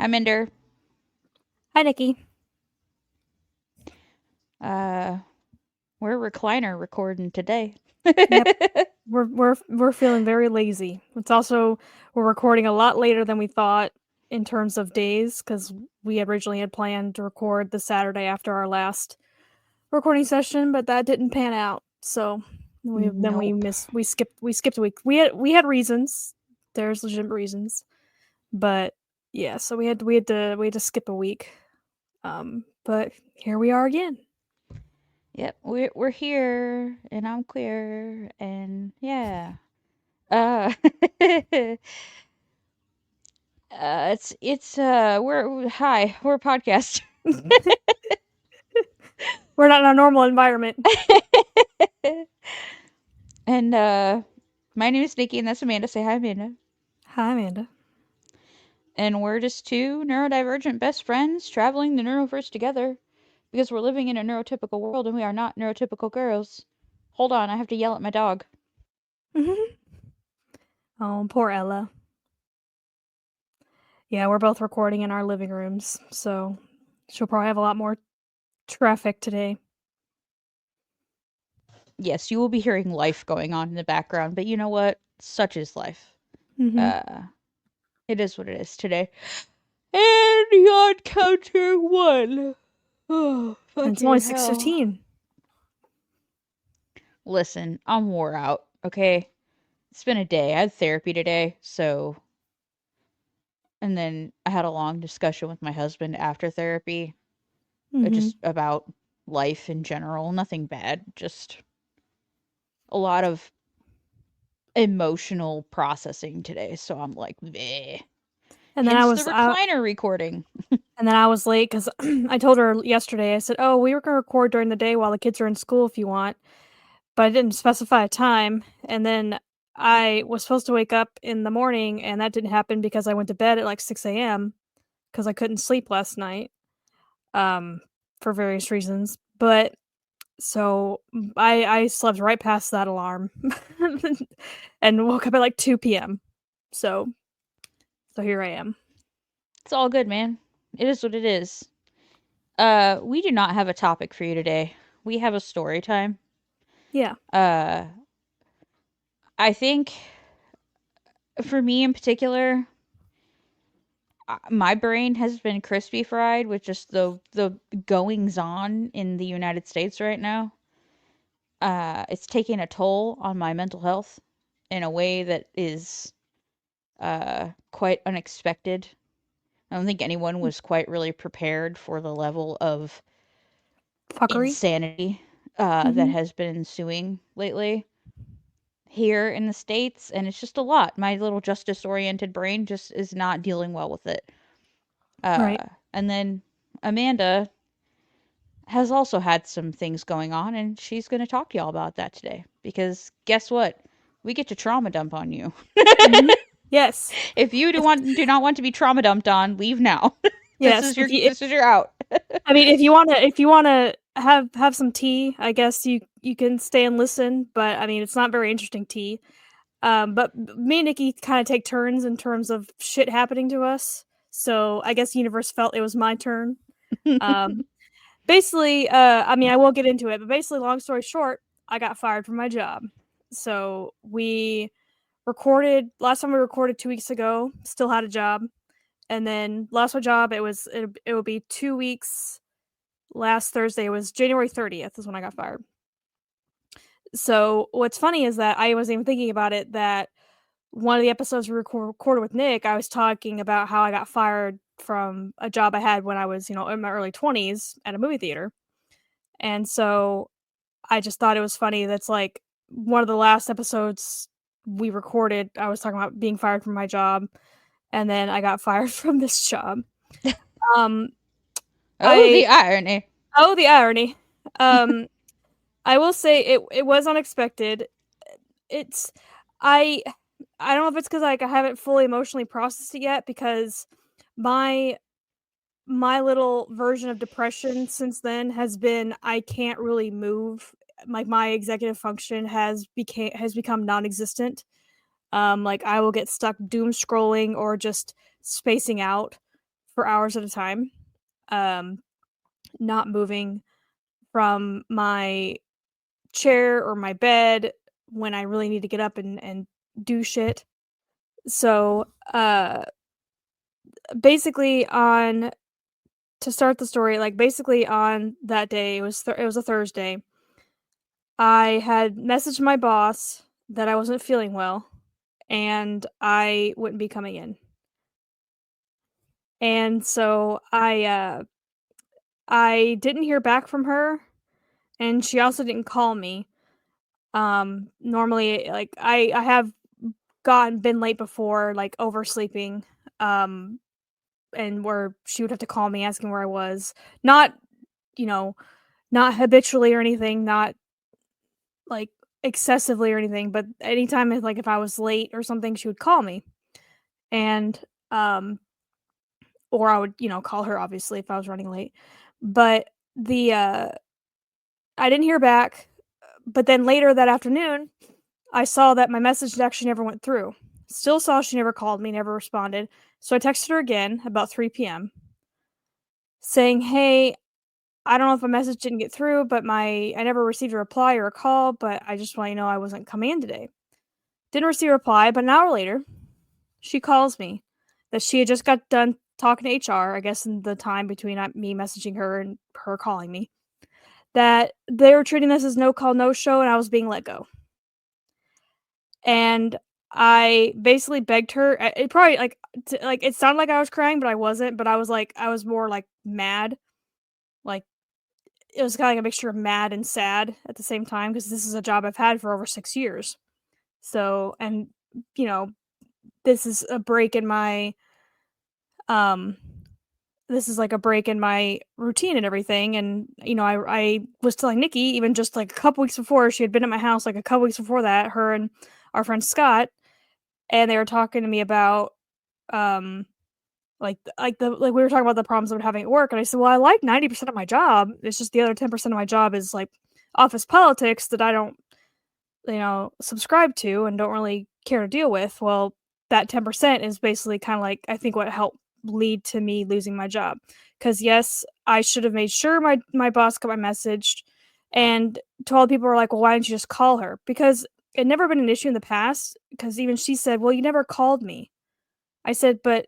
Hi, Minder. Hi, Nikki. Uh, we're recliner recording today. Yep, we're feeling very lazy. It's also we're recording a lot later than we thought in terms of days because we originally had planned to record the Saturday after our last recording session, but that didn't pan out. So we Nope. missed we skipped a week. We had reasons. There's legitimate reasons, but yeah. So we had to skip a week. But here we are again. Yep, we're here, and I'm queer, and yeah. Uh, we're hi, we're a podcast, We're not in our normal environment. and my name is Nikki, and that's Amanda. Say hi, Amanda. Hi, Amanda. And we're just two neurodivergent best friends traveling the neuroverse together because we're living in a neurotypical world, and we are not neurotypical girls. Hold on, I have to yell at my dog. Oh, poor Ella. Yeah, we're both recording in our living rooms, so she'll probably have a lot more traffic today. Yes, you will be hearing life going on in the background, but you know what? Such is life. Mm-hmm. Uh, it is what it is today. And yawn counter one. Oh, And it's only fucking hell. 6:15. Listen, I'm wore out, okay? It's been a day. I had therapy today, so. And then I had a long discussion with my husband after therapy, Mm-hmm. just about life in general. Nothing bad, just a lot of emotional processing today. So I'm like, bleh. And then I Hence the was recliner recording. and then I was late because I told her yesterday. I said, "Oh, we were gonna record during the day while the kids are in school if you want," but I didn't specify a time. And then I was supposed to wake up in the morning, and that didn't happen because I went to bed at like 6 a.m. because I couldn't sleep last night, um, for various reasons. But so I slept right past that alarm and woke up at like 2 p.m. So here I am. It's all good, man. It is what it is. We do not have a topic for you today. We have a story time. Yeah. Uh, I think for me in particular, my brain has been crispy fried with just the goings on in the United States right now. It's taking a toll on my mental health in a way that is quite unexpected. I don't think anyone was quite really prepared for the level of Fuckery. insanity that Mhm. has been ensuing lately here in the States, and it's just a lot. My little justice oriented brain just is not dealing well with it. Right. And then Amanda has also had some things going on, and she's going to talk to y'all about that today. Because guess what? We get to trauma dump on you. Mhm. Yes. If you If do not want to be trauma dumped on, leave now. yes, if you This is your out. I mean, if you wanna have some tea, I guess you can stay and listen, but I mean, it's not very interesting tea. But me and Nikki kind of take turns in terms of shit happening to us. So I guess the universe felt it was my turn. Um, Basically, I mean, I will get into it, but basically, long story short, I got fired from my job. So we recorded last time we recorded 2 weeks ago. Still had a job, and then lost my job. It would be 2 weeks. Last Thursday was January 30th is when I got fired. So what's funny is that I wasn't even thinking about it. That one of the episodes we recorded with Nick, I was talking about how I got fired from a job I had when I was, in my early 20s at a movie theater. And so I just thought it was funny that's like one of the last episodes we recorded, I was talking about being fired from my job, and then I got fired from this job. Um, Oh, I the irony. oh, the irony. Um, I will say it was unexpected. It's I I don't know if it's because like I haven't fully emotionally processed it yet because my my little version of depression since then has been I can't really move. Like my executive function has become non-existent. Like I will get stuck doom scrolling or just spacing out for hours at a time, um, not moving from my chair or my bed when I really need to get up and do shit. So, basically on to start the story, like, basically on that day, it was a Thursday, I had messaged my boss that I wasn't feeling well and I wouldn't be coming in. And so I didn't hear back from her, and she also didn't call me. Normally, like, I have been late before, like, oversleeping, um, and where she would have to call me asking where I was. Not, you know, not habitually or anything, not, like, excessively or anything, but anytime if I was late or something, she would call me. And, um or I would, call her obviously if I was running late. But the, I didn't hear back, but then later that afternoon, I saw that my message actually never went through. Still saw she never called me, never responded. So I texted her again about 3 p.m. saying, "Hey, I don't know if my message didn't get through, but I never received a reply or a call, but I just want you to know I wasn't coming in today." Didn't receive a reply, but an hour later, she calls me that she had just got done talking to HR, I guess in the time between me messaging her and her calling me, that they were treating this as no call, no show, and I was being let go. And I basically begged her. It probably like it sounded like I was crying, but I wasn't. But I was more like mad. Like it was kind of like a mixture of mad and sad at the same time because this is a job I've had for over 6 years. So, and you know, this is a break in my um this is like a break in my routine and everything. And I was telling Nikki even just like a couple weeks before, she had been at my house like a couple weeks before that, her and our friend Scott, and they were talking to me about um like we were talking about the problems I'm having at work, and I said, well, I like 90% of my job. It's just the other 10% of my job is like office politics that I don't subscribe to and don't really care to deal with. Well, that 10% is basically kind of like, I think, what helped lead to me losing my job. Because yes, I should have made sure my boss got my message, and to all the people who are like, well, why didn't you just call her? Because it never been an issue in the past. Because even she said, well, you never called me. I said, but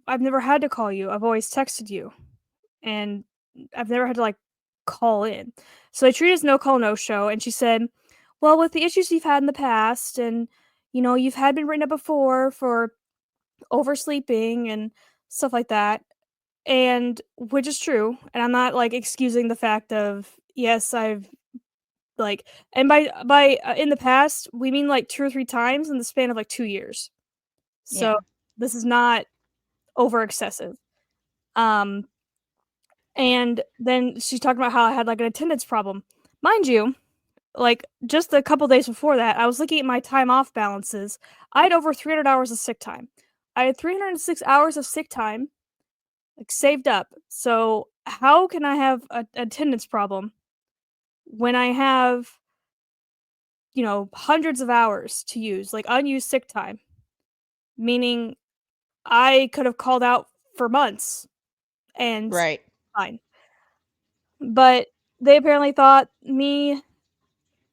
I've never had to call you. I've always texted you, and I've never had to like call in. So they treat it as no call, no show. And she said, well, with the issues you've had in the past, and you've had been written up before for oversleeping and stuff like that, and which is true. And I'm not like excusing the fact of, yes, I've like, and by in the past, we mean like 2 or 3 times in the span of like 2 years. So Yeah. this is not over excessive. Um, And then she talked about how I had, like, an attendance problem. Mind you, like, just a couple days before that, I was looking at my time off balances. I had over 300 hours of sick time. I had 306 hours of sick time, like, saved up. So, how can I have a attendance problem when I have, hundreds of hours to use, like, unused sick time? Meaning I could have called out for months and Right. fine. But they apparently thought me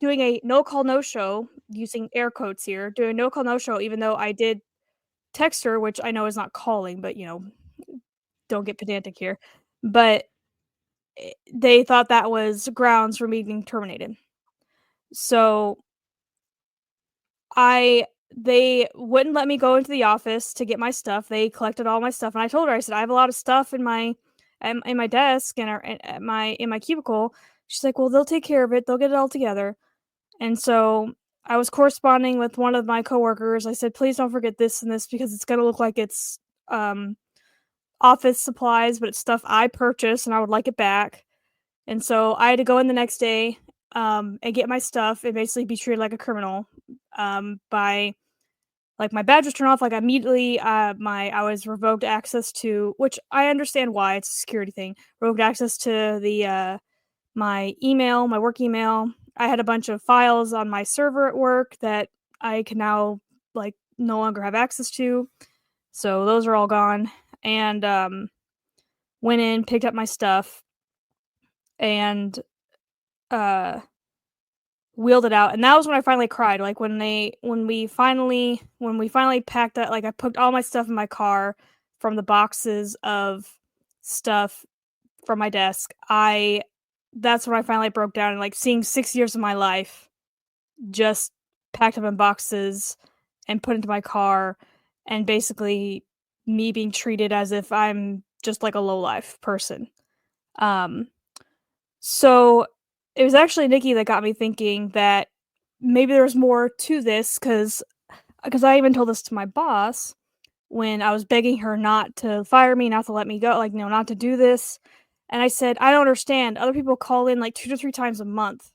doing a no call, no show, using air quotes here, doing no call, no show, even though I did text her, which I know is not calling, but don't get pedantic here. But they thought that was grounds for me being terminated. So I they wouldn't let me go into the office to get my stuff. They collected all my stuff, and I told her, I said, I have a lot of stuff in my desk and at my in my cubicle. She's like, well, they'll take care of it. They'll get it all together. And so I was corresponding with one of my coworkers. I said, "Please don't forget this and this because it's gonna look like it's um, office supplies, but it's stuff I purchased and I would like it back." And so I had to go in the next day and get my stuff and basically be treated like a criminal by like my badge was turned off like immediately. My I was revoked access to, which I understand why, it's a security thing. Revoked access to the my email, my work email. I had a bunch of files on my server at work that I can now like no longer have access to. So those are all gone. and went in, picked up my stuff, and uh wheeled it out. And that was when I finally cried. Like when we finally packed that, like I put all my stuff in my car from the boxes of stuff from my desk. I That's when I finally broke down, and like seeing 6 years of my life just packed up in boxes and put into my car, and basically me being treated as if I'm just like a low life person. Um, so it was actually Nikki that got me thinking that maybe there was more to this, because I even told this to my boss when I was begging her not to fire me, not to let me go, like, not to do this. And I said, I don't understand. Other people call in like 2 to 3 times a month,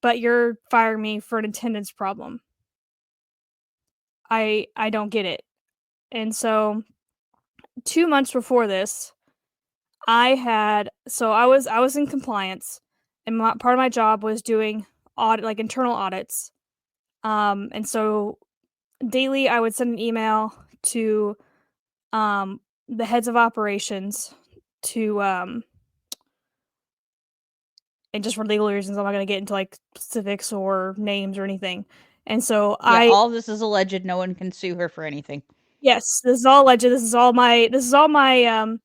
but you're firing me for an attendance problem. I don't get it. And so 2 months before this, I was in compliance, and part of my job was doing audit, like internal audits. And so daily I would send an email to the heads of operations to and just for legal reasons, I'm not going to get into like specifics or names or anything. And so Yeah, I all this is alleged. No one can sue her for anything. yes, this is all alleged. This is all my My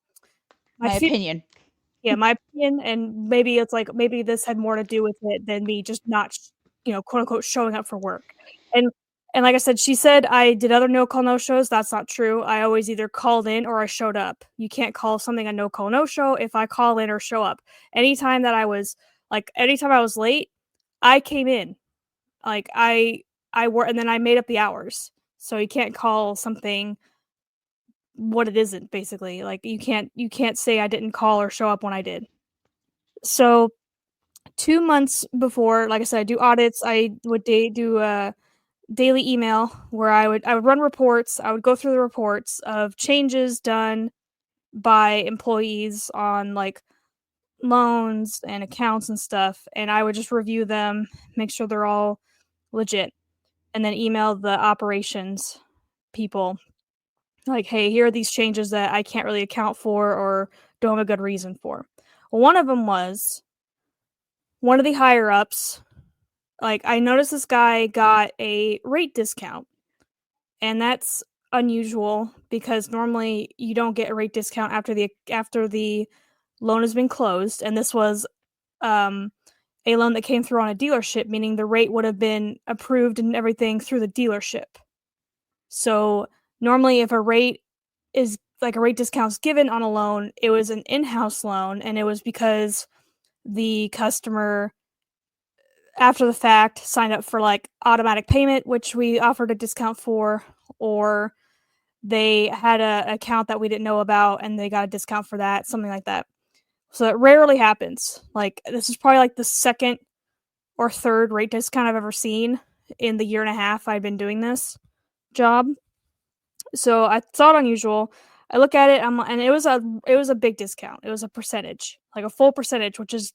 opinion. yeah, my opinion, and maybe it's like maybe this had more to do with it than me just not, quote unquote, showing up for work. And and like I said, she said I did other no call no shows. That's not true. I always either called in or I showed up. You can't call something a no call no show if I call in or show up. Anytime I was late, I came in. Like I work, and then I made up the hours. So you can't call something what it isn't, basically. Like you can't say I didn't call or show up when I did. So 2 months before, like I said, I do audits. I would do a daily email where I would run reports. I would go through the reports of changes done by employees on like loans and accounts and stuff, and I would just review them, make sure they're all legit, and then email the operations people like, "Hey, here are these changes that I can't really account for or don't have a good reason for." Well, one of them was one of the higher ups. Like, I noticed this guy got a rate discount, and that's unusual because normally you don't get a rate discount after the loan has been closed, and this was um a loan that came through on a dealership, meaning the rate would have been approved and everything through the dealership. So normally if a rate discount's given on a loan, it was an in-house loan, and it was because the customer after the fact signed up for like automatic payment, which we offered a discount for, or they had a account that we didn't know about and they got a discount for that, something like that. So it rarely happens. Like this is probably like the second or third rate discount I've ever seen in the year and a half I've been doing this job. So I saw it unusual. I look at it, and it was a big discount. It was a percentage, like a full percentage, which is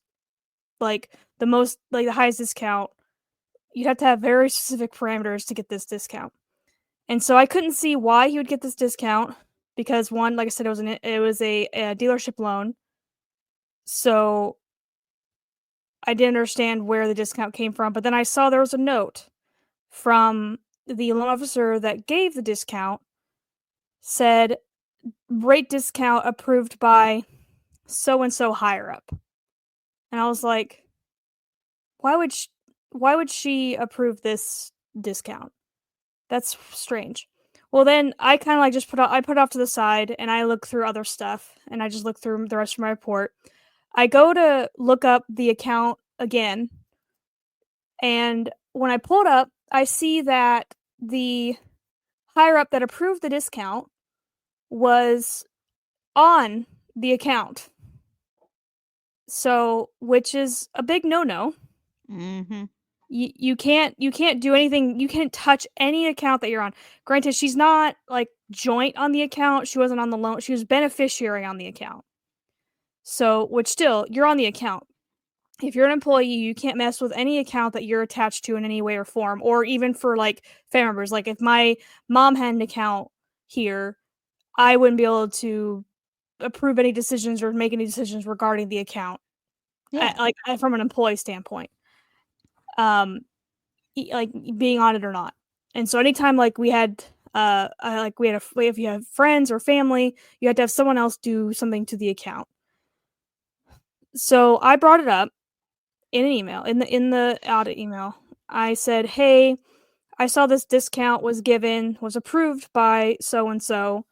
like the highest discount. You'd have to have very specific parameters to get this discount. And so I couldn't see why he would get this discount because one, like I said, it was a dealership loan. So I didn't understand where the discount came from. But then I saw there was a note from the loan officer that gave the discount, said rate discount approved by so and so higher up. And I was like, why would she approve this discount? That's strange. Well, then I kind of like I put it off to the side and I look through other stuff and I just look through the rest of my report. I go to look up the account again, and when I pull it up, I see that the higher up that approved the discount was on the account. So, which is a big no-no. Mm-hmm. You can't do anything. You can't touch any account that you're on. Granted, she's not like joint on the account. She wasn't on the loan. She was beneficiary on the account. So, which still, you're on the account. If you're an employee, you can't mess with any account that you're attached to in any way or form, or even for like family members. Like if my mom had an account here, I wouldn't be able to approve any decisions or make any decisions regarding the account, Yeah. from an employee standpoint, um, like being on it or not. And so anytime like we had if you have friends or family, you had to have someone else do something to the account. So I brought it up in an email in the audit email. I said, "Hey, I saw this discount was approved by so and so,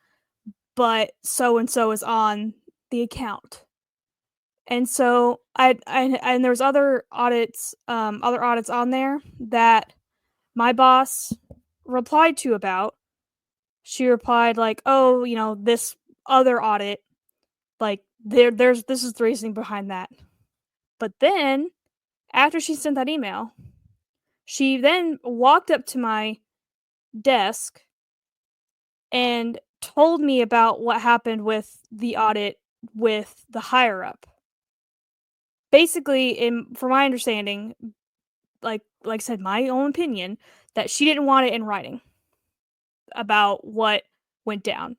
but so and so is on the account." And so I and there's other audits on there that my boss replied to about. She replied like, "Oh, this other audit, like there's this is the reasoning behind that." But then after she sent that email, she then walked up to my desk and told me about what happened with the audit with the higher up. Basically, from my understanding, like I said, my own opinion, that she didn't want it in writing about what went down,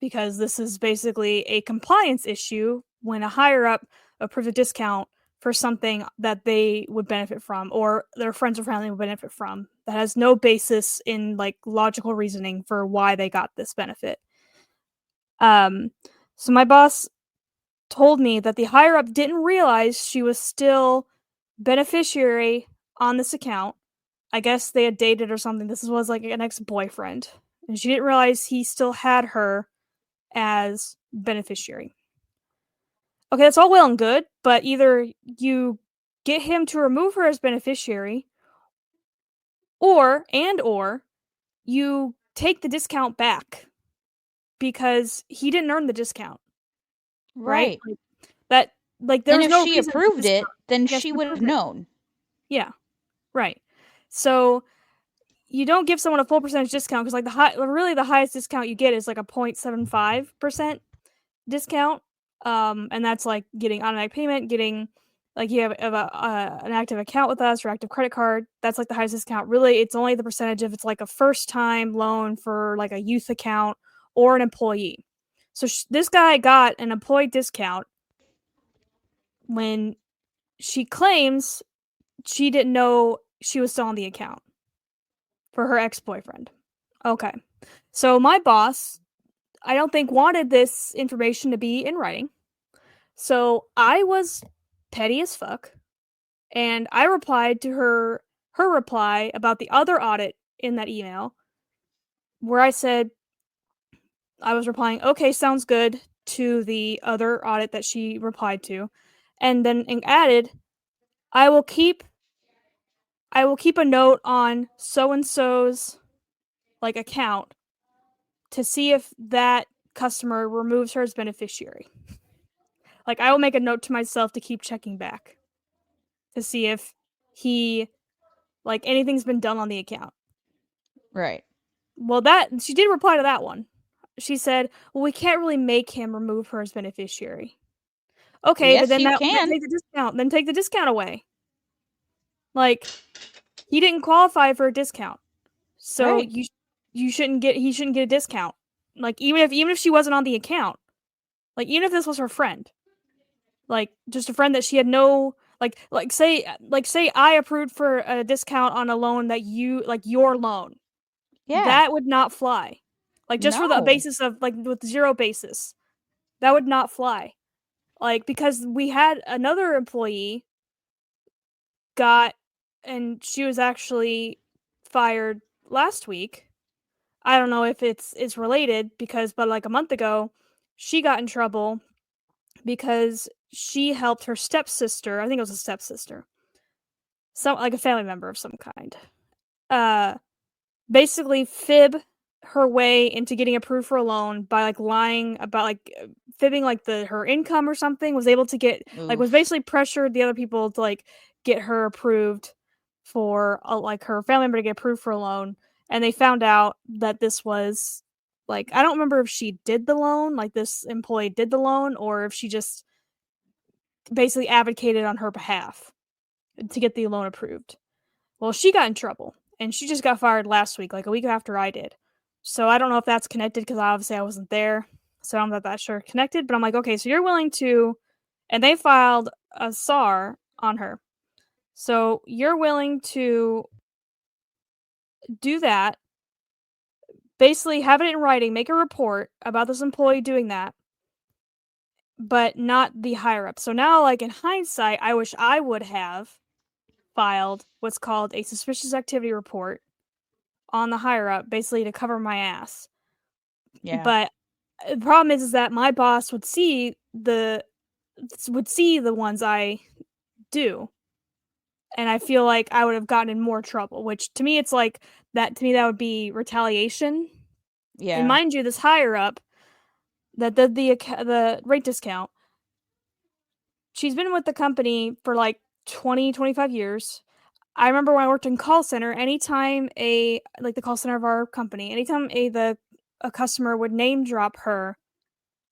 because this is basically a compliance issue when a higher up approves a discount for something that they would benefit from or their friends or family would benefit from that has no basis in like logical reasoning for why they got this benefit. Um so my boss told me that the higher up didn't realize she was still beneficiary on this account. I guess they had dated or something. This was like an ex-boyfriend. And she didn't realize he still had her as beneficiary. Okay, that's all well and good, but either you get him to remove her as beneficiary or you take the discount back because he didn't earn the discount, right? Right. Like that there And was if no she reason for approved discount. it, then Yes, she you would have approved it. known. Yeah, right. So you don't give someone a full percentage discount because like the highest discount you get is like a 0.75% discount. And that's like getting automatic payment, getting like you have an active account with us or active credit card. That's like the highest discount. Really, it's only the percentage if it's like a first time loan for like a youth account or an employee. So this guy got an employee discount when she claims she didn't know she was still on the account for her ex boyfriend. Okay. So my boss, I don't think, wanted this information to be in writing. So I was petty as fuck, and I replied to her reply about the other audit in that email, where I said I was replying, "Okay, sounds good," to the other audit that she replied to, and then added, "I will keep I will keep a note on so and so's like account to see if that customer removes her as beneficiary. Like I will make a note to myself to keep checking back to see if he like anything's been done on the account." Right. Well, that she did reply to that one. She said, "Well, we can't really make him remove her as beneficiary." Okay, but Yes, you then can. take the discount. Then take the discount away. Like he didn't qualify for a discount, so Right. you shouldn't get he shouldn't get a discount. Like even if she wasn't on the account, like even if this was her friend, like just a friend that she had no say I approved for a discount on a loan that you like your loan. Yeah. That would not fly. Like just for the No. basis of like with zero basis. That would not fly. Like because we had another employee got and she was actually fired last week. I don't know if it's related because but like a month ago she got in trouble because she helped her stepsister, I think it was a stepsister, some like a family member of some kind. Uh Basically fib her way into getting approved for a loan by like lying about fibbing like the her income or something, was able to get like was Oof. basically pressured the other people to like get her approved for like her family member to get approved for a loan, and they found out that this was like I don't remember if she did the loan, like this employee did the loan, or if she just basically advocated on her behalf to get the loan approved. Well, she got in trouble and she just got fired last week, like a week after I did. So I don't know if that's connected because obviously I wasn't there. So I'm not that sure connected. But I'm like, okay, so you're willing to, and they filed a SAR on her. So you're willing to do that, basically have it in writing, make a report about this employee doing that, but not the higher up. So now, like in hindsight, I wish I would have filed what's called a suspicious activity report on the higher up, basically to cover my ass. Yeah. But the problem is that my boss would see the ones I do, and I feel like I would have gotten in more trouble. Which to me, it's like that. To me, that would be retaliation. And Yeah. mind you, this higher up that did the rate discount, she's been with the company for like 20, 25 years. I remember when I worked in call center, anytime the call center of our company, anytime a customer would name drop her,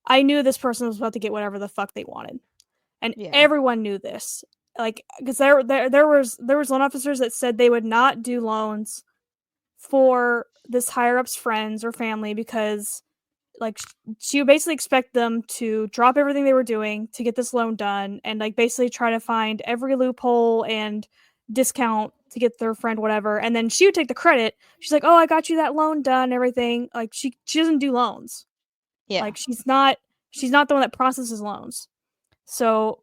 I knew this person was about to get whatever the fuck they wanted. And Yeah. everyone knew this. Like, because there was loan officers that said they would not do loans for this higher up's friends or family because like she would basically expect them to drop everything they were doing to get this loan done and like basically try to find every loophole and discount to get their friend whatever, and then she would take the credit. She's like, oh, I got you that loan done, everything. Like she doesn't do loans. Yeah. Like she's not the one that processes loans. So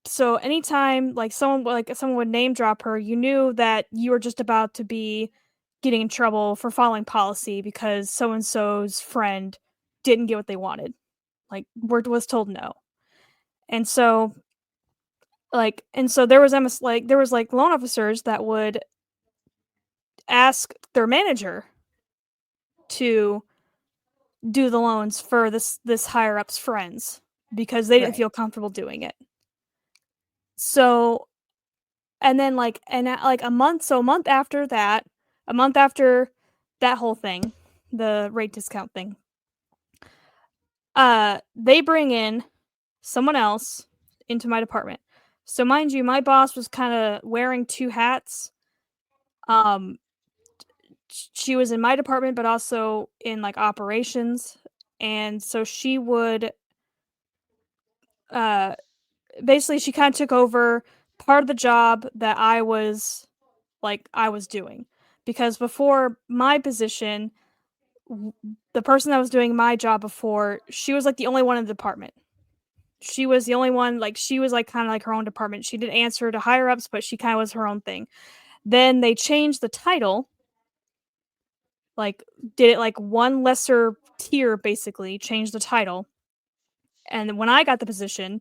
so anytime someone would name drop her, you knew that you were just about to be getting in trouble for following policy because so and so's friend didn't get what they wanted. Like word was told no. And so there was like loan officers that would ask their manager to do the loans for this higher up's friends because they didn't Right. feel comfortable doing it. So and then a month after that whole thing, the rate discount thing, they bring in someone else into my department. So mind you, my boss was kind of wearing two hats. Um, she was in my department, but also in like operations, and so she would uh basically she kind of took over part of the job that I was doing because before my position, the person that was doing my job before, she was like the only one in the department. She was the only one, like she was like kind of like her own department. She did answer to higher ups, but she kind of was her own thing. Then they changed the title, like did it like one lesser tier basically, changed the title. And when I got the position,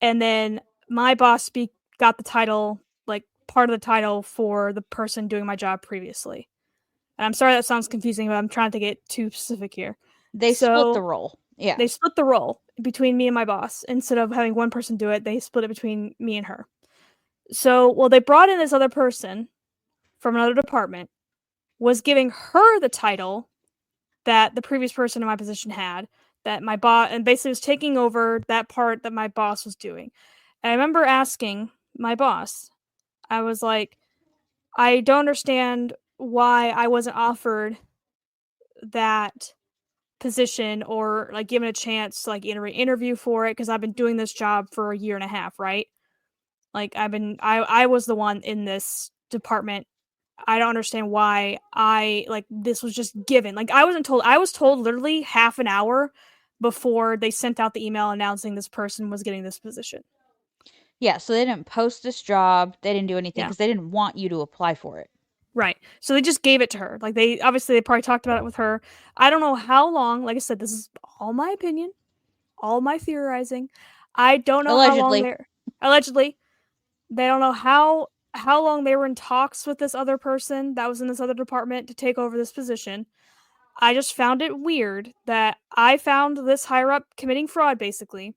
and then my got the title, like part of the title for the person doing my job previously. And I'm sorry that sounds confusing, but I'm trying to get too specific here. They split the So role. Yeah. they split the role between me and my boss. Instead of having one person do it, they split it between me and her. So, well, they brought in this other person from another department, was giving her the title that the previous person in my position had, that my boss, and basically was taking over that part that my boss was doing. And I remember asking my boss, I was like, I don't understand why I wasn't offered that position or like given a chance to like interview for it because I've been doing this job for a year and a half, right? Like I was the one in this department. I don't understand why this was just given. Like I was told literally half an hour before they sent out the email announcing this person was getting this position. Yeah. So they didn't post this job. They didn't do anything Yeah. because they didn't want you to apply for it. Right. So they just gave it to her. Like they probably talked about it with her. I don't know how long. Like I said, this is all my opinion, all my theorizing. I don't know how long Allegedly. they're allegedly. They don't know how long they were in talks with this other person that was in this other department to take over this position. I just found it weird that I found this higher up committing fraud basically.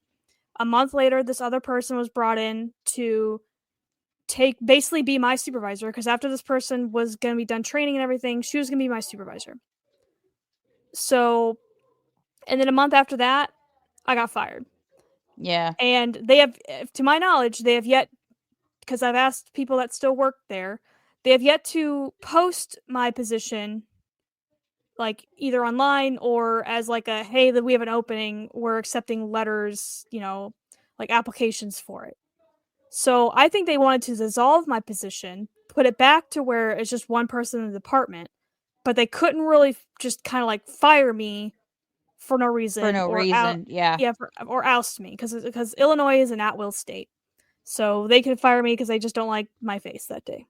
A month later, this other person was brought in to basically be my supervisor because after this person was going to be done training and everything, she was going to be my supervisor. So, and then a month after that, I got fired. Yeah. And they have, to my knowledge, they have yet, because I've asked people that still work there, they have yet to post my position like either online or as like a hey that we have an opening, we're accepting letters, like applications for it. So I think they wanted to dissolve my position, put it back to where it's just one person in the department, but they couldn't really just kind of like fire me for no For reason no or out reason. Yeah. yeah or oust me because Illinois is an at-will state. So they could fire me because they just don't like my face that day.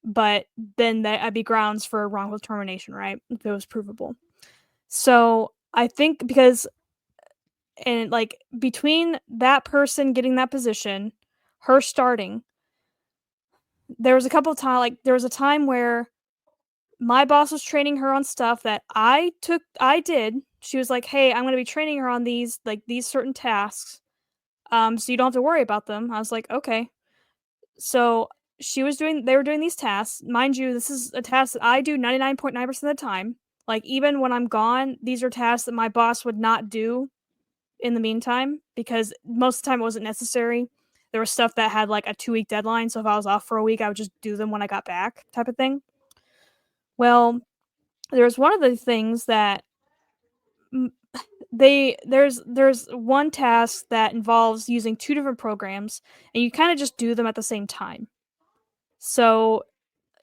But then that'd be grounds for wrongful termination, right? If it was provable. So I think because and like between that person getting that position, her starting, there was a couple of times like there was a time where my boss was training her on stuff that I did. She was like, "Hey, I'm going to be training her on these certain tasks. So you don't have to worry about them." I was like, "Okay." So they were doing these tasks. Mind you, this is a task that I do 99.9% of the time. Like even when I'm gone, these are tasks that my boss would not do in the meantime because most of the time it wasn't necessary. There was stuff that had like a 2-week deadline, so if I was off for a week, I would just do them when I got back, type of thing. Well, there's one of the things that there's one task that involves using two different programs, and you kind of just do them at the same time. So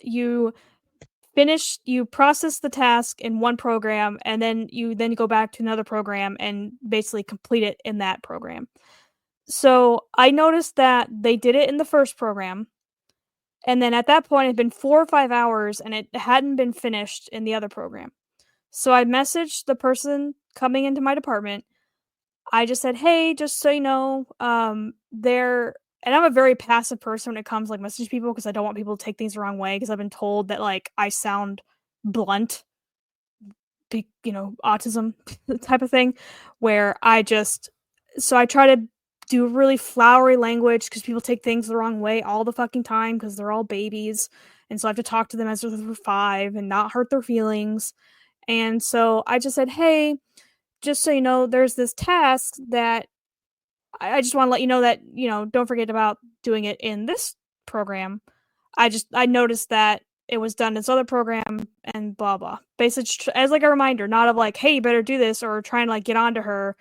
you you process the task in one program, and then you go back to another program and basically complete it in that program. So I noticed that they did it in the first program, and then at that point it had been 4 or 5 hours and it hadn't been finished in the other program. So I messaged the person coming into my department. I just said, "Hey, just so you know, there." And I'm a very passive person when it comes like message people because I don't want people to take things the wrong way because I've been told that like I sound blunt, autism type of thing, where I try to do really flowery language because people take things the wrong way all the fucking time because they're all babies, and so I have to talk to them as if they're 5 and not hurt their feelings. And so I just said, "Hey, just so you know, there's this task that I just want to let you know that, don't forget about doing it in this program. I noticed that it was done in this other program and blah blah." Basically, as like a reminder, not of like, "Hey, you better do this," or trying to like get onto her.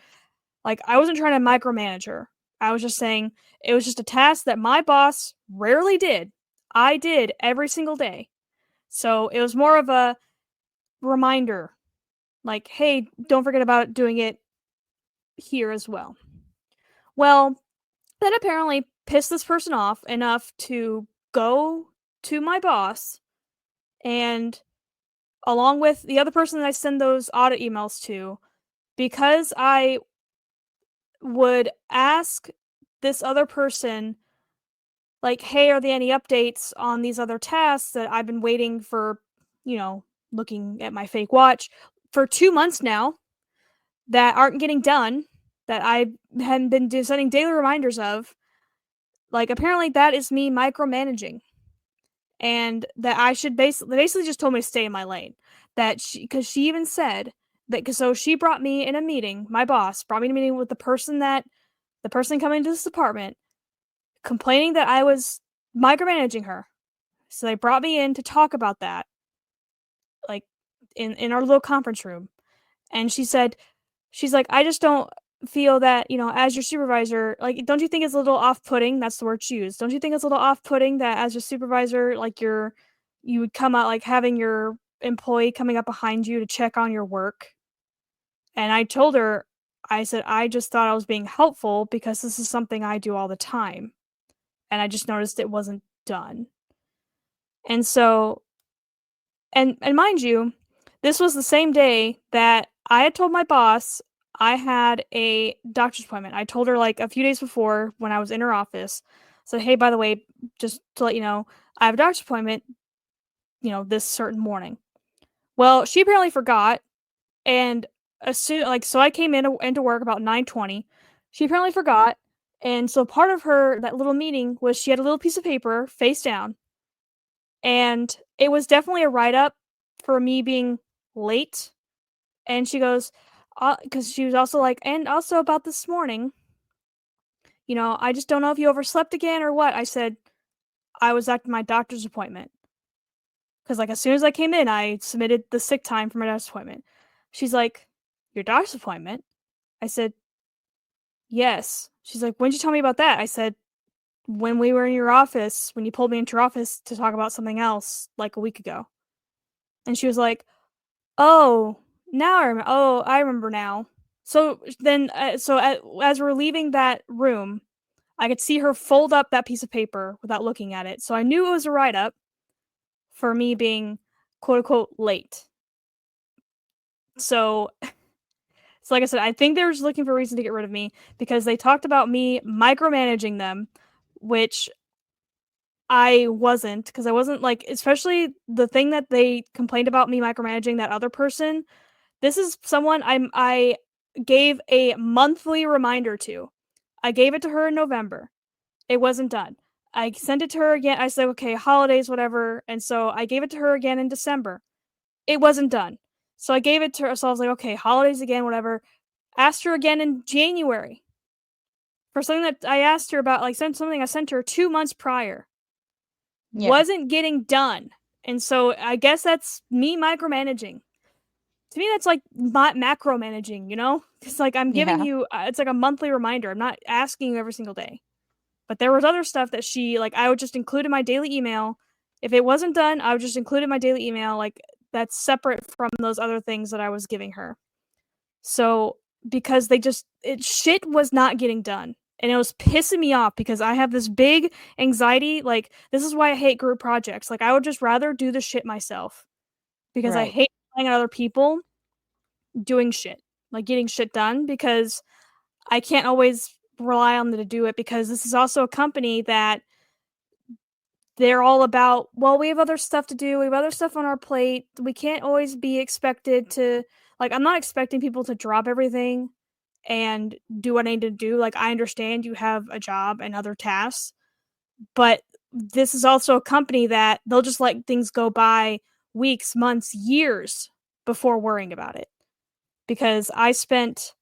Like I wasn't trying to micromanage her. I was just saying it was just a task that my boss rarely did. I did every single day. So it was more of a reminder, like, "Hey, don't forget about doing it here as well." Well, that apparently pissed this person off enough to go to my boss and along with the other person that I send those audit emails to, because I would ask this other person, like, "Hey, are there any updates on these other tasks that I've been waiting for, looking at my fake watch for 2 months now that aren't getting done, that I hadn't been sending daily reminders of?" Like, apparently that is me micromanaging. And that I should basically just told me to stay in my lane. That because she even said that, because so she brought me in a meeting, my boss brought me in a meeting with the person coming to this department, complaining that I was micromanaging her. So they brought me in to talk about that, like in our little conference room. And she's like, "I just don't feel that, as your supervisor, like, don't you think it's a little off-putting?" That's the word she used. "Don't you think it's a little off-putting that as your supervisor, like you would come out like having your employee coming up behind you to check on your work?" And I told her, I said, "I just thought I was being helpful because this is something I do all the time. And I just noticed it wasn't done." And so, and mind you, this was the same day that I had told my boss I had a doctor's appointment. I told her like a few days before when I was in her office. Said, "Hey, by the way, just to let you know, I have a doctor's appointment, this certain morning." Well, she apparently forgot, and so I came into work about 9:20. She apparently forgot, and so part of her that little meeting was she had a little piece of paper face down, and it was definitely a write up for me being late. And she goes, because she was also like, "And also about this morning, I just don't know if you overslept again or what." I said, "I was at my doctor's appointment." Because like as soon as I came in, I submitted the sick time for my doctor's appointment. She's like, "Your doctor's appointment?" I said, "Yes." She's like, "When did you tell me about that?" I said, "When we were in your office, when you pulled me into your office to talk about something else like a week ago." And she was like, "Oh, oh, I remember now." So then, as we're leaving that room, I could see her fold up that piece of paper without looking at it. So I knew it was a write up for me being quote unquote late. So, so like I said, I think they're just looking for a reason to get rid of me because they talked about me micromanaging them, which I wasn't, because I wasn't like, especially the thing that they complained about me micromanaging that other person. This is someone I gave a monthly reminder to. I gave it to her in November. It wasn't done. I sent it to her again. I said, okay, holidays, whatever. And so I gave it to her again in December. It wasn't done. So I gave it to her. So I was like, okay, holidays again, whatever. Asked her again in January for something that I asked her about, like something I sent her 2 months prior. Yeah. Wasn't getting done. And so I guess that's me micromanaging. To me, that's like macro managing, you know? It's like I'm giving Yeah. you, it's like a monthly reminder. I'm not asking you every single day. But there was other stuff that she, like, I would just include in my daily email. If it wasn't done, I would just include in my daily email. Like, that's separate from those other things that I was giving her. So, because shit was not getting done. And it was pissing me off because I have this big anxiety. Like, this is why I hate group projects. Like, I would just rather do the shit myself because I Right. hate relying on other people doing shit, like getting shit done because I can't always rely on them to do it because this is also a company that they're all about, well, we have other stuff to do. We have other stuff on our plate. We can't always be expected to, like, I'm not expecting people to drop everything and do what I need to do. Like, I understand you have a job and other tasks, but this is also a company that they'll just let things go by weeks, months, years before worrying about it. Because I spent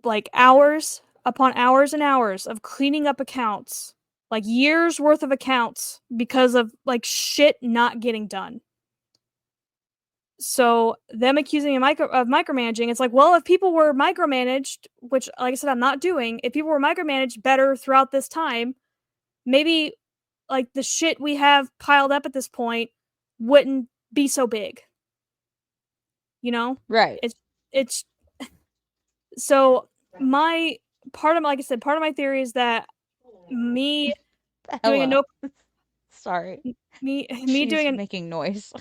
like hours upon hours and hours of cleaning up accounts, like years worth of accounts because of like shit not getting done. So them accusing me of micromanaging, it's like, well, if people were micromanaged, which like I said, I'm not doing, if people were micromanaged better throughout this time, maybe like the shit we have piled up at this point wouldn't be so big. You know? Right. It's so my part of like I said, part of my theory is that me doing a Hello. no Sorry. me doing She's an making noise.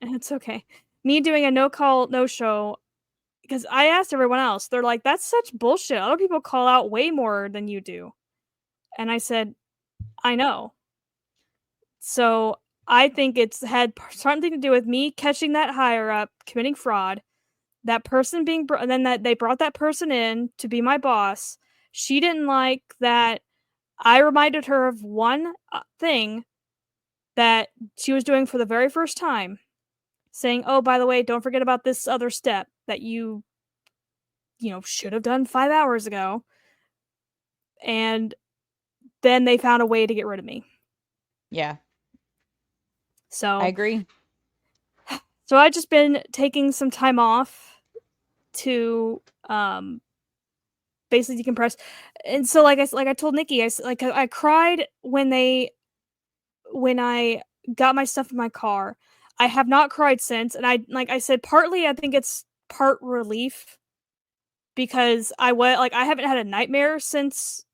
it's okay. Me doing a no call no show because I asked everyone else. They're like, "That's such bullshit. Other people call out way more than you do." And I said, "I know." So I think it's had something to do with me catching that higher up committing fraud. That person being and then that they brought that person in to be my boss. She didn't like that I reminded her of one thing that she was doing for the very first time, saying, "Oh, by the way, don't forget about this other step that should have done 5 hours ago." And then they found a way to get rid of me. Yeah. I So, agree. so I just been taking some time off to basically decompress. And so like I told Nikki, I cried when I got my stuff in my car. I have not cried since, and I like I said, partly I think it's part relief because I haven't had a nightmare since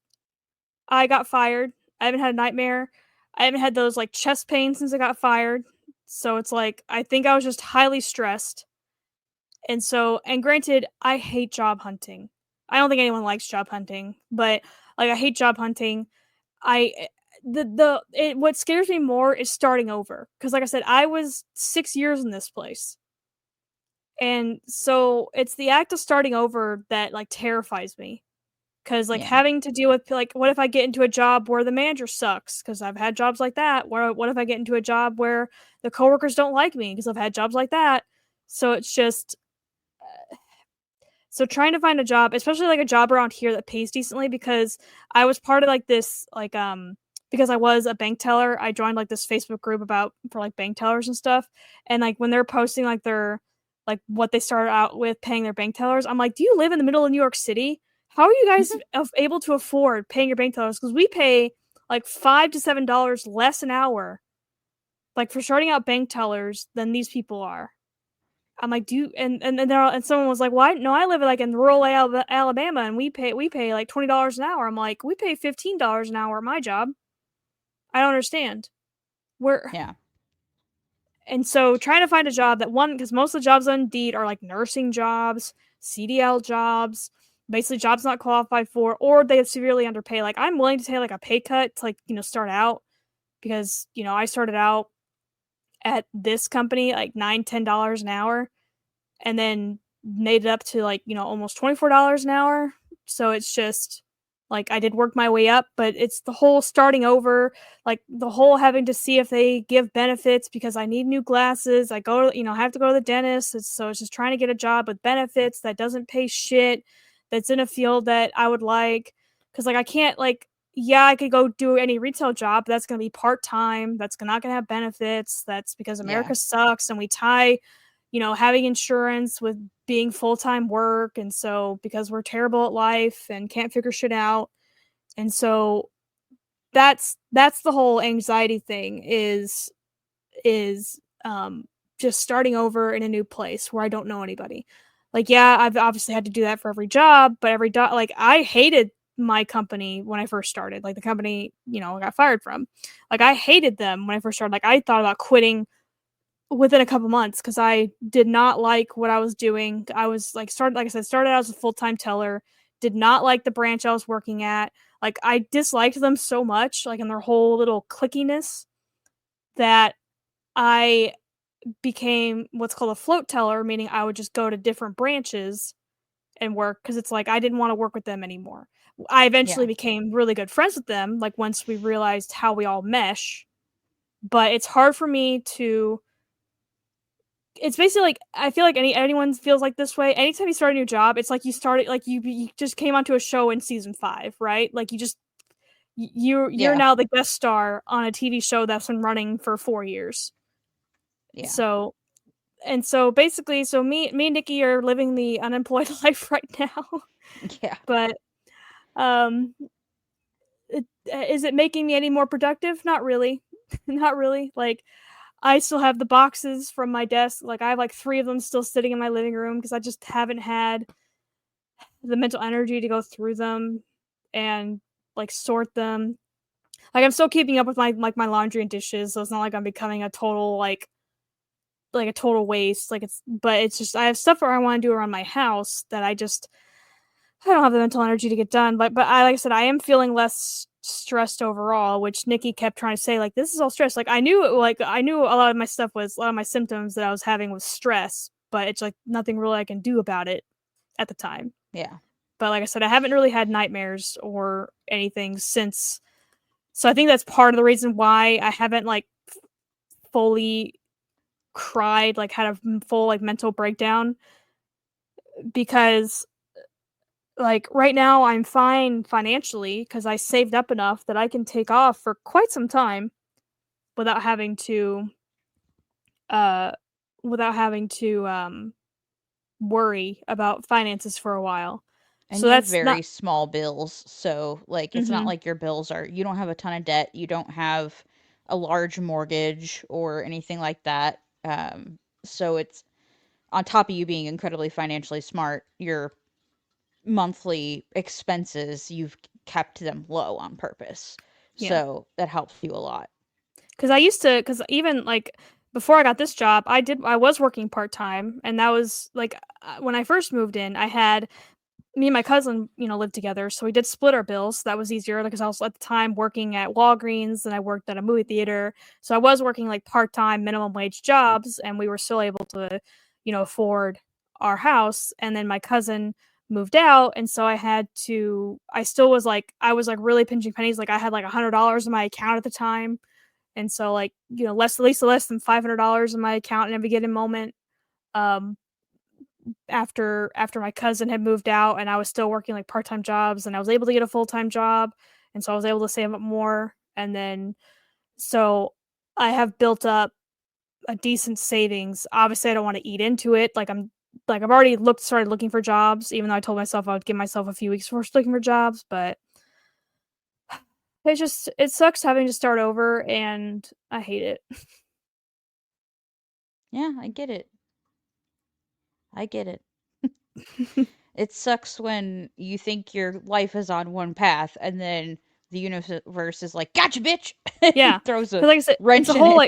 I got fired. I haven't had a nightmare. I haven't had those like chest pains since I got fired. So it's like I think I was just highly stressed. And granted, I hate job hunting. I don't think anyone likes job hunting, but like I hate job hunting. I what scares me more is starting over because like I said, I was 6 years in this place, and so it's the act of starting over that like terrifies me. Because like Yeah. having to deal with like, what if I get into a job where the manager sucks? Because I've had jobs like that. Where what if I get into a job where the coworkers don't like me? Because I've had jobs like that. So it's just so trying to find a job, especially like a job around here that pays decently, because I was part of like this because I was a bank teller, I joined like this Facebook group about for like bank tellers and stuff. And like when they're posting like their like what they started out with paying their bank tellers, I'm like, do you live in the middle of New York City? How are you guys able to afford paying your bank tellers? Because we pay like $5 to $7 less an hour, like for starting out bank tellers than these people are. I'm like, do you, and someone was like, "Why? No, I live like in rural Alabama, and we pay like $20 an hour." I'm like, "We pay $15 an hour at my job. I don't understand." Where Yeah. and so trying to find a job that one because most of the jobs on Indeed are like nursing jobs, CDL jobs, basically jobs not qualified for, or they severely underpay. Like I'm willing to take like a pay cut to like start out because I started out at this company like $9-10 an hour and then made it up to like almost $24 an hour. So it's just like I did work my way up, but it's the whole starting over, like the whole having to see if they give benefits because I need new glasses. I go to I have to go to the dentist. So it's just trying to get a job with benefits that doesn't pay shit, that's in a field that I would like, because like I can't like yeah, I could go do any retail job, but that's going to be part time. That's not going to have benefits. That's because Yeah. America sucks and we tie having insurance with being full-time work. And so because we're terrible at life and can't figure shit out. And so that's the whole anxiety thing is just starting over in a new place where I don't know anybody. Like, yeah, I've obviously had to do that for every job, but like I hated my company when I first started, like the company, I got fired from. Like I hated them when I first started. Like I thought about quitting within a couple months because I did not like what I was doing. I was like I said, started out as a full-time teller, did not like the branch I was working at. Like I disliked them so much, like in their whole little clickiness, that I became what's called a float teller, meaning I would just go to different branches and work because it's like I didn't want to work with them anymore. I eventually Yeah. became really good friends with them, like once we realized how we all mesh. But it's hard for me to it's basically like I feel like anyone feels like this way. Anytime you start a new job, it's like you started like you just came onto a show in season 5, right? Like you just you're Yeah. now the guest star on a TV show that's been running for 4 years. Yeah. So so basically me and Nikki are living the unemployed life right now. Yeah. But um is it making me any more productive? Not really. Not really. Like I still have the boxes from my desk. Like I have like 3 of them still sitting in my living room because I just haven't had the mental energy to go through them and like sort them. Like I'm still keeping up with my laundry and dishes, so it's not like I'm becoming a total like a total waste. Like it's just I have stuff where I want to do around my house that I don't have the mental energy to get done. But I like I said, I am feeling less stressed overall, which Nikki kept trying to say, like, this is all stress. Like I knew a lot of my stuff was a lot of my symptoms that I was having was stress, but it's like nothing really I can do about it at the time. Yeah. But like I said, I haven't really had nightmares or anything since. So I think that's part of the reason why I haven't like fully cried, like had a full like mental breakdown, because like right now I'm fine financially because I saved up enough that I can take off for quite some time without having to uh without having to worry about finances for a while. And So you have that's not very small bills, so like it's not mhm. like your bills are you don't have a ton of debt, you don't have a large mortgage or anything like that. So it's on top of you being incredibly financially smart, your monthly expenses, you've kept them low on purpose. Yeah. So that helps you a lot. Cuz I used to cuz even like before I got this job, I was working part-time, and that was like when I first moved in, I had me and my cousin, lived together, so we did split our bills. So that was easier because I was at the time working at Walgreens and I worked at a movie theater. So I was working like part-time minimum wage jobs and we were still able to, afford our house. And then my cousin moved out and so I still was like I was like really pinching pennies. Like I had like $100 in my account at the time. And so like, less at least less than $500 in my account in every given moment. Um after my cousin had moved out and I was still working like part-time jobs and I was able to get a full-time job and so I was able to save up more and then so I have built up a decent savings. Obviously, I don't want to eat into it. I've already started looking for jobs, even though I told myself I would give myself a few weeks for looking for jobs. But it sucks having to start over, and I hate it. Yeah, I get it. I get it. It sucks when you think your life is on one path and then the universe is like, "Gotcha, bitch!" Yeah, and throws a because like I said, wrench in it.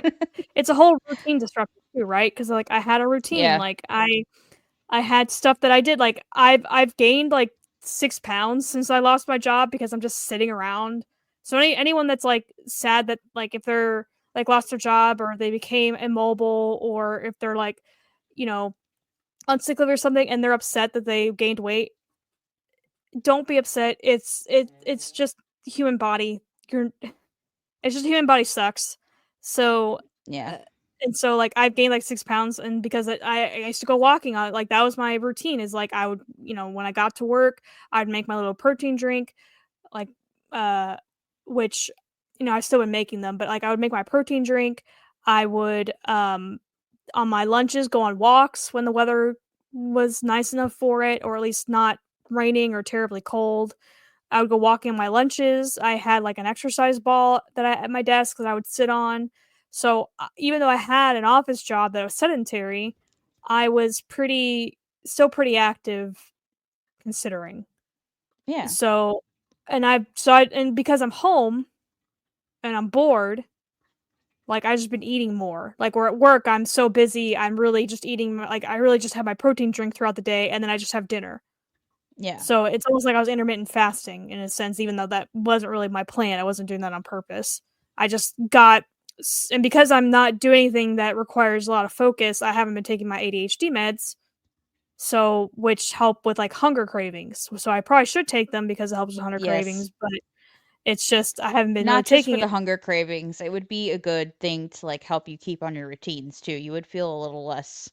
it's a whole routine disruptor too, right? Because like I had a routine, Yeah, like I had stuff that I did. Like I've gained like 6 pounds since I lost my job because I'm just sitting around. So anyone that's like sad that like if they're like lost their job or they became immobile or if they're like, you know, on sick leave or something and they're upset that they gained weight, don't be upset. It's just human body. You're It's just human body sucks. So, yeah, uh, and so like I've gained like 6 pounds, and because I used to go walking on like that was my routine. Is like I would when I got to work, I'd make my little protein drink, like uh, which I've still been making them, but like I would make my protein drink. I would on my lunches go on walks when the weather was nice enough for it, or at least not raining or terribly cold. I would go walking on my lunches. I had like an exercise ball that I at my desk that I would sit on. So even though I had an office job that was sedentary, I was pretty active considering. yeah, So and because I'm home and I'm bored, like I just been eating more. Like we're at work, I'm so busy, I'm really just eating like I really just have my protein drink throughout the day and then I just have dinner. yeah, So it's almost like I was intermittent fasting in a sense, even though that wasn't really my plan. I wasn't doing that on purpose. I just got, and because I'm not doing anything that requires a lot of focus, I haven't been taking my ADHD meds, so which help with like hunger cravings. So I probably should take them because it helps with hunger yes. cravings, but it's just I haven't been really Not just for taking the it. hunger cravings. It would be a good thing to like help you keep on your routines too. You would feel a little less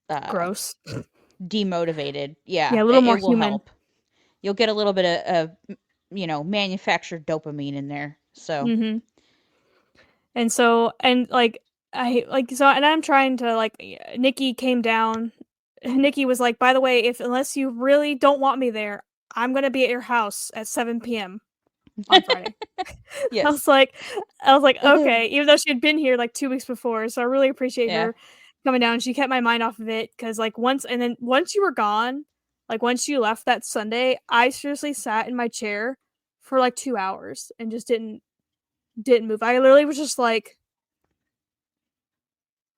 uh Gross. demotivated. Yeah, Yeah, a little it more will human. help. You'll get a little bit manufactured dopamine in there. So, Mhm. And so and like I like so and I'm trying to like Nikki came down. Nikki was like, "By the way, if unless you really don't want me there, I'm going to be at your house at 7 p.m. on Friday." I yes. was like I was like, "Okay," even though she had been here like 2 weeks before. So I really appreciate Yeah. her coming down. She kept my mind off of it cuz like once you were gone, like once you left that Sunday, I seriously sat in my chair for like 2 hours and just didn't move. I literally was just like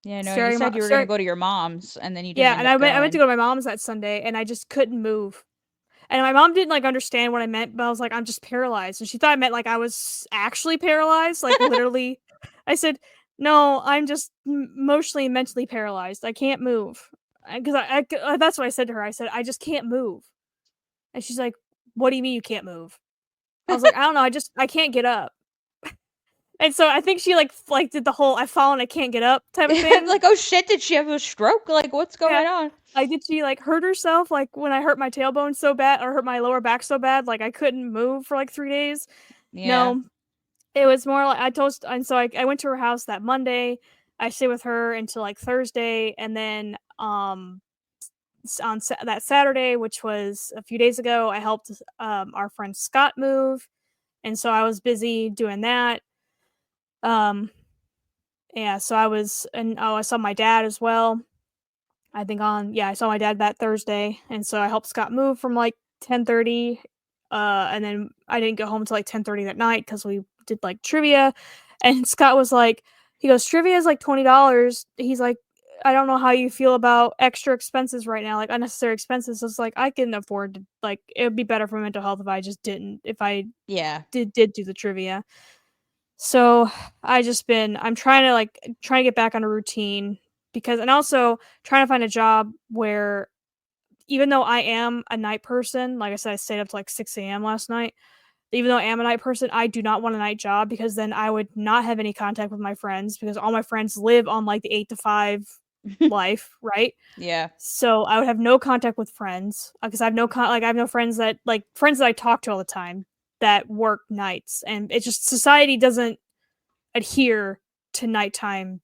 Yeah, no, you staring said my you were going to staring go to your mom's and then you didn't yeah, end and up I went to going. go to my mom's that Sunday, and I just couldn't move. And my mom didn't, like, understand what I meant, but I was like, "I'm just paralyzed," and she thought I meant, like, I was actually paralyzed, like, literally. I said, "No, I'm just emotionally and mentally paralyzed. I can't move." Because that's what I said to her. I said, "I just can't move." And she's like, "What do you mean you can't move?" I was like, "I don't know. I can't get up." And so I think she, like, did the whole "I've fallen, I can't get up" type of thing. Like, oh shit, did she have a stroke? Like, what's Yeah. going on? Like, did she, like, hurt herself, like, when I hurt my tailbone so bad or hurt my lower back so bad, like, I couldn't move for, like, 3 days? Yeah. No. It was more like and so I went to her house that Monday. I stayed with her until, like, Thursday, and then, that Saturday, which was a few days ago, I helped, our friend Scott move, and so I was busy doing that. Um, yeah, so I saw my dad as well. I saw my dad that Thursday, and so I helped Scott move from, like, 10:30, and then I didn't go home till, like, 10:30 that night because we did, like, trivia, and Scott was like he goes, "Trivia is, like, $20." He's like, "I don't know how you feel about extra expenses right now, like, unnecessary expenses." I was like, "I can afford to like, it would be better for mental health if I Yeah. did do the trivia." So, I'm trying to, trying to get back on a routine because and also trying to find a job where even though I am a night person, like I said, I stayed up to, like, 6 a.m. last night. Even though I am a night person, I do not want a night job because then I would not have any contact with my friends because all my friends live on, like, the 8 to 5 life, right? Yeah. So, I would have no contact with friends, because I have no friends that I talk to all the time. that work nights, and it's just society doesn't adhere to nighttime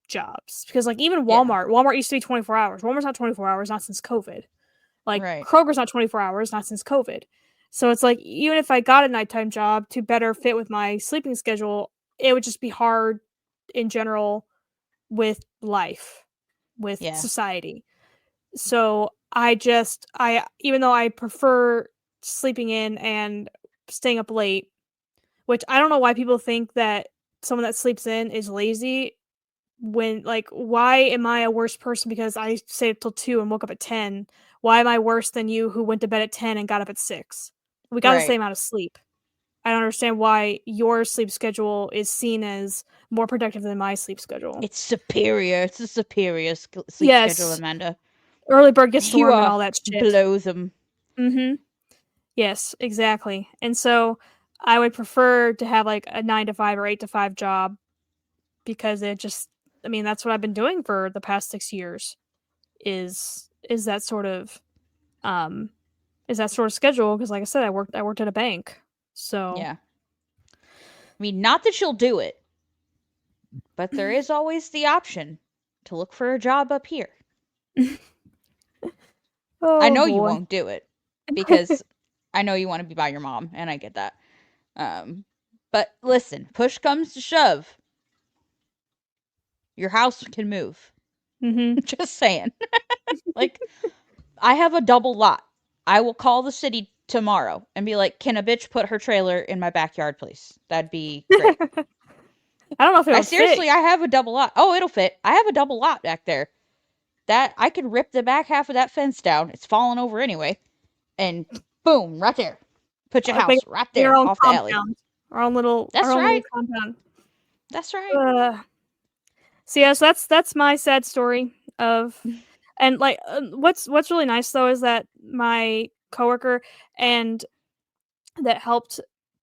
jobs because like even Yeah. Walmart used to be 24 hours. Walmart's not 24 hours, not since COVID. Like Right. Kroger's not 24 hours, not since COVID. So it's like even if I got a nighttime job to better fit with my sleeping schedule, it would just be hard in general with life, with Yeah. society. So I even though I prefer sleeping in and staying up late, which I don't know why people think that someone that sleeps in is lazy when like why am I a worse person because I stayed up till 2 and woke up at 10? Why am I worse than you who went to bed at 10 and got up at 6? We got the Right. same amount of sleep. I don't understand why your sleep schedule is seen as more productive than my sleep schedule. It's superior. It's a superior sleep schedule, Yes, Amanda. early bird gets the You worm and all that shit. blow them. Mhm. Yes, exactly. And so I would prefer to have like a 9 to 5 or 8 to 5 job because it just I mean that's what I've been doing for the past 6 years is that sort of um is that sort of schedule because like I said I worked at a bank. So Yeah. I mean, not that you'll do it, but there is always the option to look for a job up here. I oh know you boy. won't do it because I know you want to be by your mom, and I get that. Um, but listen, push comes to shove, your house can move. Mhm. Just saying. Like, I have a double lot. I will call the city tomorrow and be like, can a bitch put her trailer in my backyard, please? That'd be great. I don't know if it I would fit. seriously, I have a double lot. Oh, it'll fit. I have a double lot back there. That I could rip the back half of that fence down. It's falling over anyway. And boom, right there. Put your Like make house right our there own off the alley. compound. Our That's own little right. compound. That's right. Uh so yeah, so that's my sad story of and like what's really nice though is that my coworker and that helped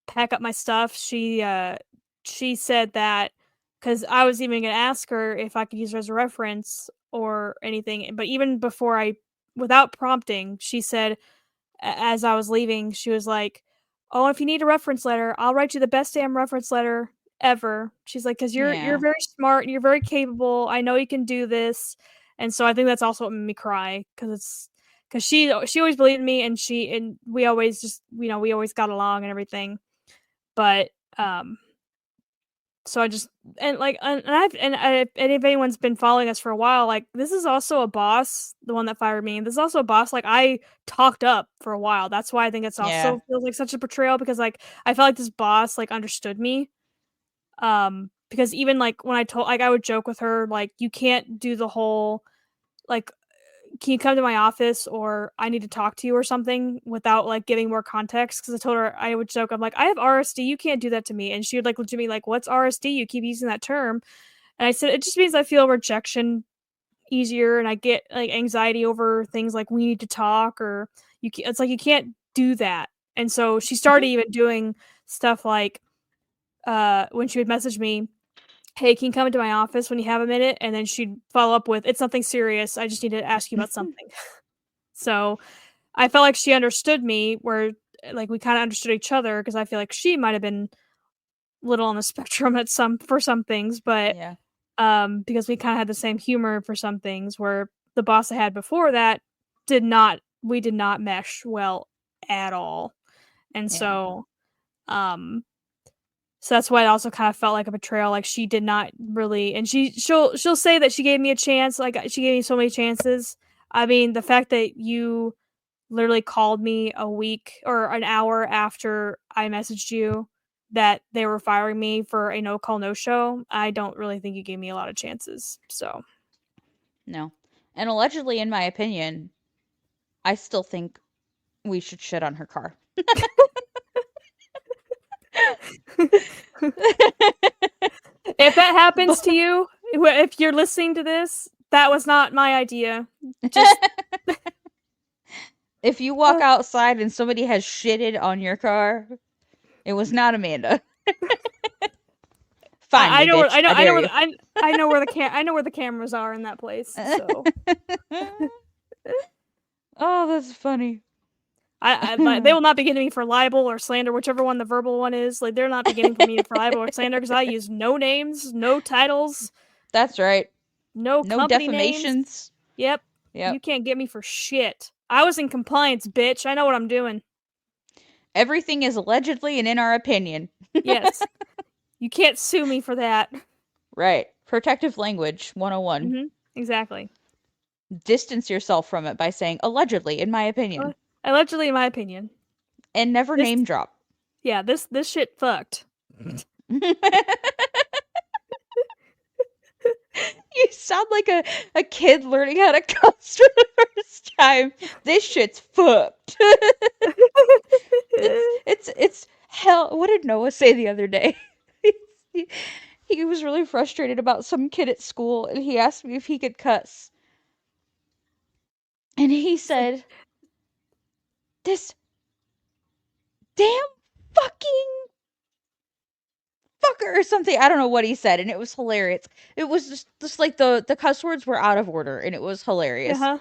pack up my stuff, she said that because I was even gonna ask her if I could use her as a reference or anything, but even before without prompting, she said as I was leaving, she was like, "Oh, if you need a reference letter, I'll write you the best damn reference letter ever." She's like, "'Cause you're Yeah. very smart and you're very capable. I know you can do this." And so I think that's also what made me cry because she always believed in me and we always just we always got along and everything. But so I just and like and if anyone's been following us for a while, like this is also a boss, the one that fired me. This is also a boss like I talked up for a while. That's why I think it's Yeah. also feels like such a betrayal because like I felt like this boss like understood me. Because even like when I told like I would joke with her like you can't do the whole like can you come to my office or I need to talk to you or something without like giving more context? Because I told her I would joke, I'm like, I have RSD, you can't do that to me. And she would like look at me like, what's RSD? You keep using that term. And I said, it just means I feel rejection easier and I get like anxiety over things like we need to talk or it's like you can't do that. And so she started even doing stuff like when she would message me, hey, can you come into my office when you have a minute? And then she'd follow up with, it's nothing serious. I just need to ask you about something. So I felt like she understood me where like we kind of understood each other because I feel like she might have been little on the spectrum at some for some things, but Yeah. because we kind of had the same humor for some things where the boss I had before that did not we did not mesh well at all. And Yeah. um so that's why it also kind of felt like a betrayal like she did not really and she'll say that she gave me a chance like she gave me so many chances. I mean, the fact that you literally called me a week or an hour after I messaged you that they were firing me for a no call, no show. I don't really think you gave me a lot of chances. So No. And allegedly, in my opinion, I still think we should shit on her car. if that happens to But you, if you're listening to this, that was not my idea. Just if you walk outside and somebody has shitted on your car, it was not Amanda. Find I me, know where bitch. I I know dare where you. I know where I know where the cameras are in that place. So Oh, that's funny. They will not be getting me for libel or slander, whichever one the verbal one is. Like, they're not be getting me for libel or slander because I use no names, no titles, That's right. no No company names. defamations. Yep. You Yep. can't get me for shit. I was in compliance, bitch. I know what I'm doing. Everything is allegedly and in our opinion. Yes. You can't sue me for that. Right. Protective language 101. Exactly. Distance yourself from it by saying allegedly, in my opinion. Allegedly, in my opinion. And never This, name drop. yeah, this shit fucked. You sound like a kid learning how to cuss for the first time. This shit's fucked. It's hell. What did Noah say the other day? he, he was really frustrated about some kid at school, and he asked me if he could cuss. And he said, "This damn fucking fucker," or something. I don't know what he said, and it was hilarious. It was just like the cuss words were out of order, and it was hilarious. Uh-huh.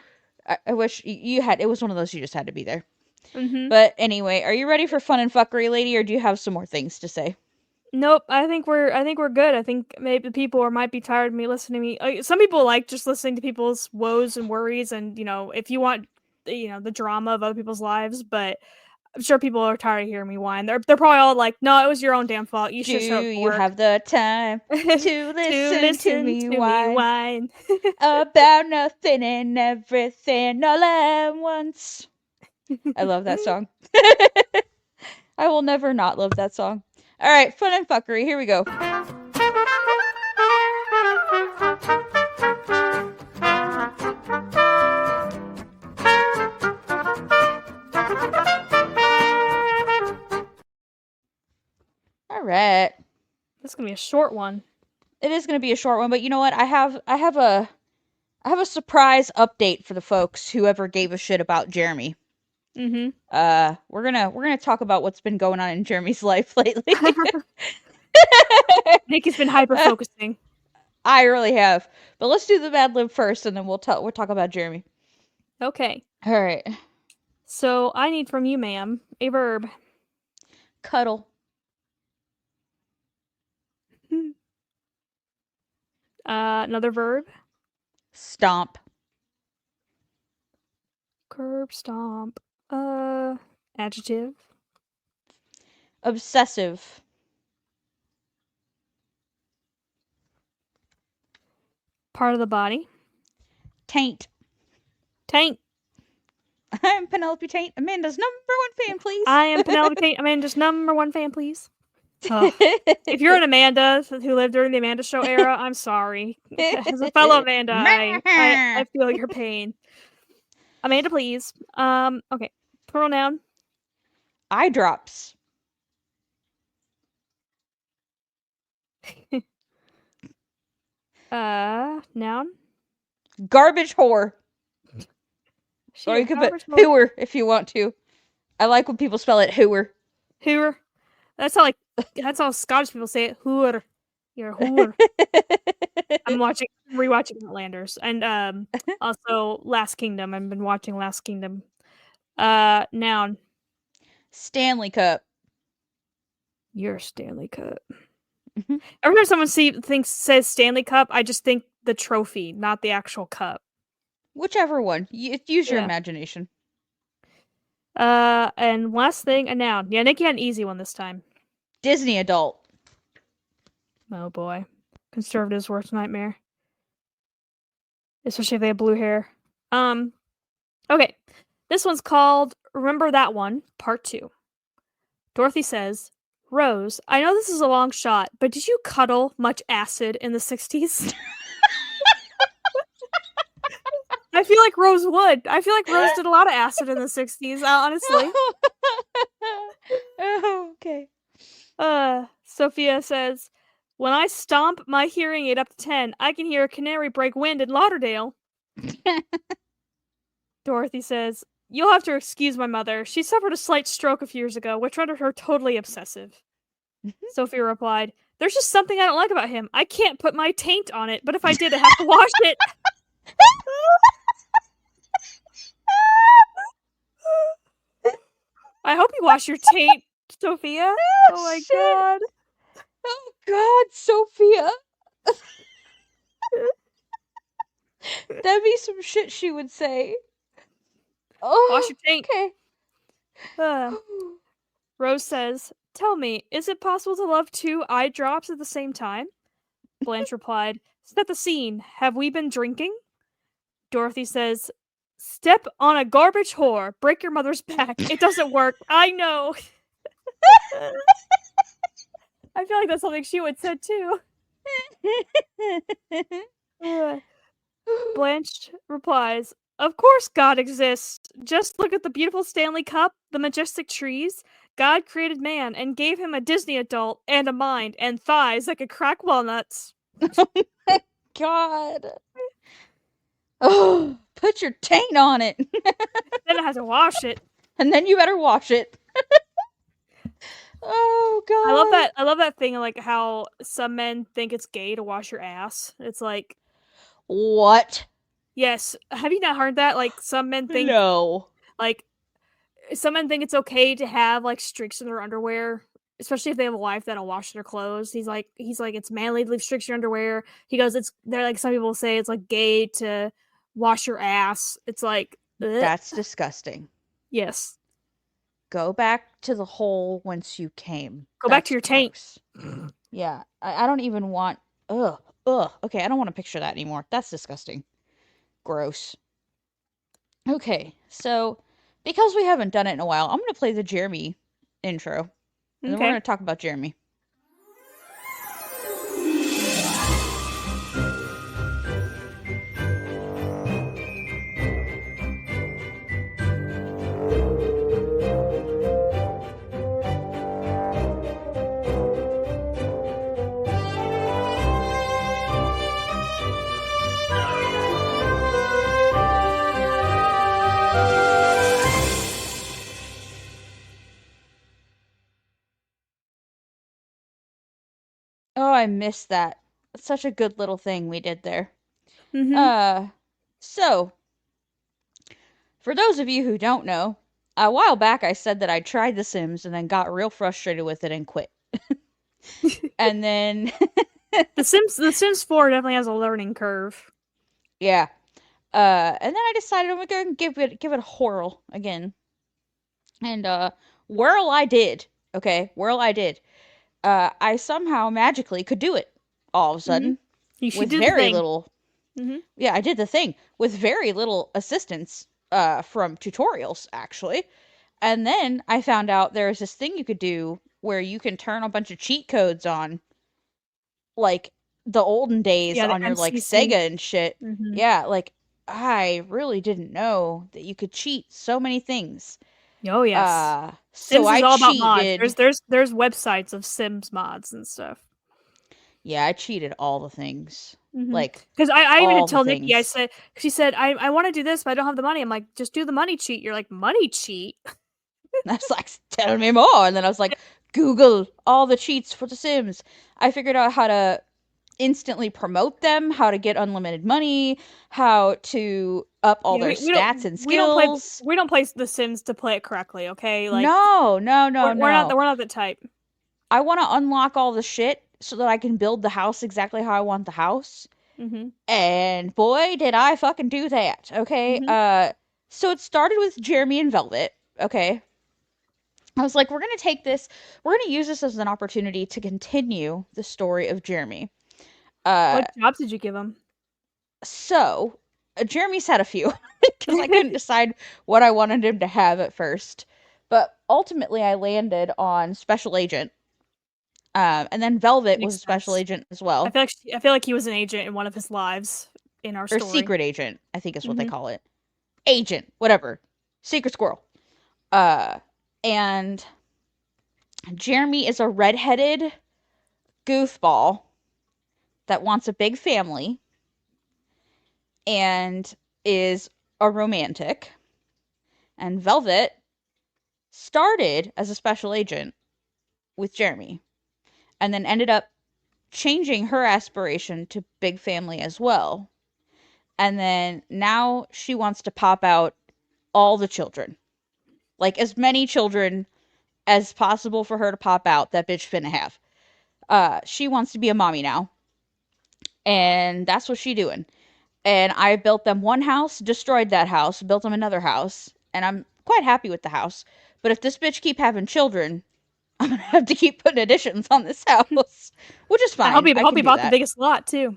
I wish you had. It was one of those you just had to be there. Mm-hmm. But anyway, are you ready for fun and fuckery, lady, or do you have some more things to say? Nope. I think we're good. I think maybe the people might be tired of me listening to me. Some people like just listening to people's woes and worries, and if you want, the drama of other people's lives. But I'm sure people are tired of hearing me whine. They're probably all like, "No, it was your own damn fault. You Do should show up for you work." have the time to To listen to listen me to me whine whine. about nothing and everything all at once? I love that song. I will never not love that song. All right, fun and fuckery. Here we go. All right. This is gonna be a short one. It is going to be a short one, but you know what? I have a surprise update for the folks who ever gave a shit about Jeremy. Mm-hmm. We're gonna talk about what's been going on in Jeremy's life lately. Nikki's been hyper focusing. I really have. But let's do the Mad Lib first, and then we'll talk about Jeremy. Okay. All right. So I need from you, ma'am, a verb. Cuddle. Another verb. Stomp. Curb stomp. Adjective. Obsessive. Part of the body. Taint. Taint. I'm Penelope Taint, Amanda's number one fan, please. I am Penelope Taint, Amanda's number one fan, please. If you're an Amanda who lived during the Amanda Show era, I'm sorry. As a fellow Amanda, I feel your pain. Amanda, please. Okay. Plural noun. Eye drops. Noun. Garbage whore. Or you could put hooer if you want to. I like when people spell it hooer. Hooer. That's how Scottish people say it. Hooer. You're a hooer. I'm rewatching Outlanders, and also Last Kingdom. I've been watching Last Kingdom. Noun. Stanley Cup. You're Stanley Cup. Every time someone says Stanley Cup, I just think the trophy, not the actual cup. Whichever one. Use your imagination. And last thing, a noun. Yeah, Nikki had an easy one this time. Disney adult. Oh boy. Conservatives' worst nightmare. Especially if they have blue hair. Okay. This one's called Remember That One, Part 2. Dorothy says, Rose, I know this is a long shot, but did you cuddle much acid in the 60s? I feel like Rose would. I feel like Rose did a lot of acid in the 60s, honestly. Oh, okay. Sophia says, when I stomp my hearing aid up to 10, I can hear a canary break wind in Lauderdale. Dorothy says, you'll have to excuse my mother. She suffered a slight stroke a few years ago, which rendered her totally obsessive. Sophia replied, there's just something I don't like about him. I can't put my taint on it, but if I did, I'd have to wash it. I hope you wash your taint, Sophia. Oh, Oh my shit. god. Oh, God, Sophia. That'd be some shit she would say. Wash Oh, your taint. okay. Uh, Rose says, "Tell me, is it possible to love two eye drops at the same time?" Blanche replied, "Set the scene. Have we been drinking?" Dorothy says, "Step on a garbage whore. Break your mother's back. It doesn't work. I know." I feel like that's something she would say too. Uh, Blanche replies, "Of course God exists. Just look at the beautiful Stanley Cup, the majestic trees. God created man and gave him a Disney adult and a mind and thighs that could crack walnuts." God. Oh, put your taint on it. Then I have to wash it. And then you better wash it. Oh, God. I love that thing, like how some men think it's gay to wash your ass. It's like, What? yes, have you not heard that? Like No. like some men think it's okay to have like streaks in their underwear, especially if they have a wife that'll wash their clothes. He's like it's manly to leave streaks in your underwear. He goes, it's they're like some people say it's like gay to wash your ass. It's like, ugh. That's disgusting. Yes. Go back to the hole whence you came. Go back to That's your taint. gross. Yeah, I don't even want. Ugh. Ugh. Okay, I don't want to picture that anymore. That's disgusting. Gross. Okay, so because we haven't done it in a while, I'm going to play the Jeremy intro. And then we're Okay. going to talk about Jeremy. Oh, I missed that. Such a good little thing we did there. Mm-hmm. Uh, so, for those of you who don't know, a while back I said that I tried The Sims and then got real frustrated with it and quit. And then, The Sims 4 definitely has a learning curve. yeah. And then I decided I'm gonna give it a whirl again. And whirl I did. Okay, whirl I did. I somehow magically could do it all of a Mm-hmm. sudden You should with do the very thing. little. Mm-hmm. Yeah, I did the thing with very little assistance from tutorials actually. And then I found out there's this thing you could do where you can turn a bunch of cheat codes on, like the olden days Yeah, the on your like MCC. Sega and shit. Mm-hmm. Yeah, like I really didn't know that you could cheat so many things. Oh yes. So Sims is I all about mods. cheated. There's websites of Sims mods and stuff. Yeah, I cheated all the things. Like Because I even had all to the tell Nikki, I things. said, she said, I want to do this, but I don't have the money. I'm like, just do the money cheat. You're like, money cheat? And I was like, tell me more. And then I was like, Google all the cheats for The Sims. I figured out how to instantly promote them, how to get unlimited money, how to up all Yeah, their stats and skills. we don't play The Sims to play it correctly. Okay, like No, no, no, no. we're not the type. I want to unlock all the shit so that I can build the house exactly how I want the house. Mm-hmm. And boy, did I fucking do that. Okay. Mm-hmm. So it started with Jeremy and Velvet. Okay. I was like, we're going to take this, we're going to use this as an opportunity to continue the story of Jeremy. Uh, What jobs did you give him? so Jeremy's had a few because I couldn't decide what I wanted him to have at first. But ultimately, I landed on Special Agent. And then Velvet was a Makes Special sense. Agent as well. I feel like he was an agent in one of his lives in our Or story. Secret Agent, I think is what they Mm-hmm. call it. Agent, whatever. Secret Squirrel. Uh, and Jeremy is a redheaded goofball that wants a big family and is a romantic. And Velvet started as a special agent with Jeremy and then ended up changing her aspiration to big family as well. And then now she wants to pop out all the children. Like as many children as possible for her to pop out. That bitch finna have. She wants to be a mommy now, and that's what she doing. And I built them one house, destroyed that house, built them another house, and I'm quite happy with the house. But if this bitch keep having children, I'm gonna have to keep putting additions on this house, which is I hope fine. you I hope can you do bought the that. biggest lot too.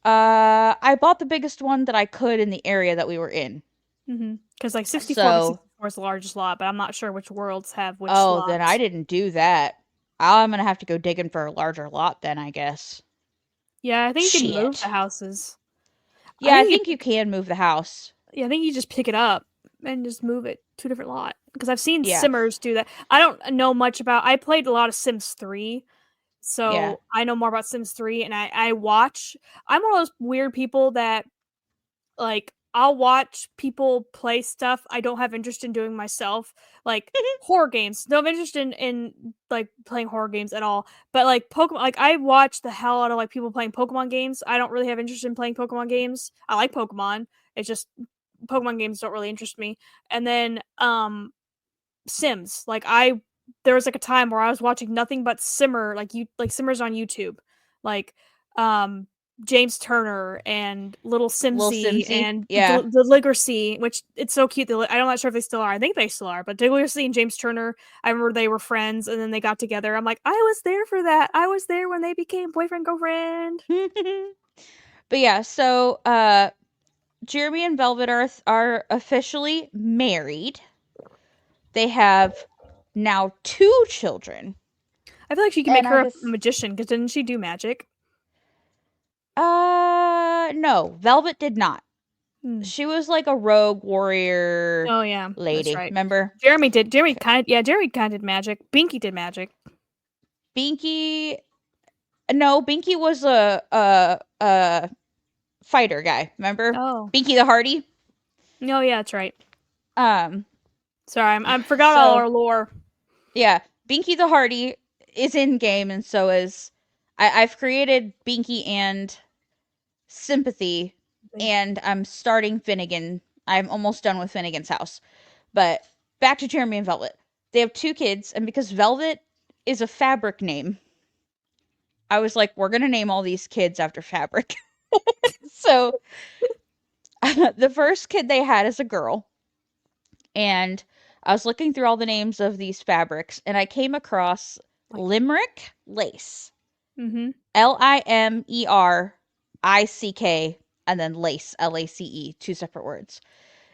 I bought the biggest one that I could in the area that we were in. Because like 64 by So, 64 is the largest lot, but I'm not sure which worlds have which oh, then I slots. didn't do that. I'm gonna have to go digging for a larger lot then, I guess. Yeah, I think you can move the Shit. houses. I Yeah, I think you think you can move the house. yeah, I think you just pick it up and just move it to a different lot. Because I've seen Yeah, Simmers do that. I don't know much about. I played a lot of Sims 3, yeah. so I know more about Sims 3, and I watch. I'm one of those weird people that like I'll watch people play stuff I don't have interest in doing myself, like horror games. No interest in like playing horror games at all. But like Pokemon, like I watch the hell out of like people playing Pokemon games. I don't really have interest in playing Pokemon games. I like Pokemon. It's just Pokemon games don't really interest me. And then Sims. Like I there was like a time where I was watching nothing but Simmers on YouTube. Like um James Turner and Little Little Simsy Simsy. and Yeah. the Liggersy, which it's so cute. I'm not sure if they still are. I think they still are. But Liggersy and James Turner, I remember they were friends and then they got together. I'm like, I was there for that. I was there when they became boyfriend girlfriend. But yeah, so Jeremy and Velvet Earth are officially married. They have now two children. I feel like she can And make I her a guess magician because didn't she do magic? no, Velvet did not. Hmm. She was like a rogue warrior Oh yeah, that's lady, right. remember? Jeremy did. Jeremy kind of did magic. Binky did magic. Binky no, Binky was a fighter guy, remember? Oh. Binky the Hardy. No, yeah, that's right. Um Sorry, I forgot all so our lore. yeah, Binky the Hardy is in game, and so is I've created Binky and Sympathy, and I'm starting Finnegan. I'm almost done with Finnegan's house. But back to Jeremy and Velvet. They have two kids, and because Velvet is a fabric name, I was like, we're gonna name all these kids after fabric. So the first kid they had is a girl, and I was looking through all the names of these fabrics, and I came across Like, Limerick Lace. mm-hmm. Limrick, and then lace, Lace, two separate words.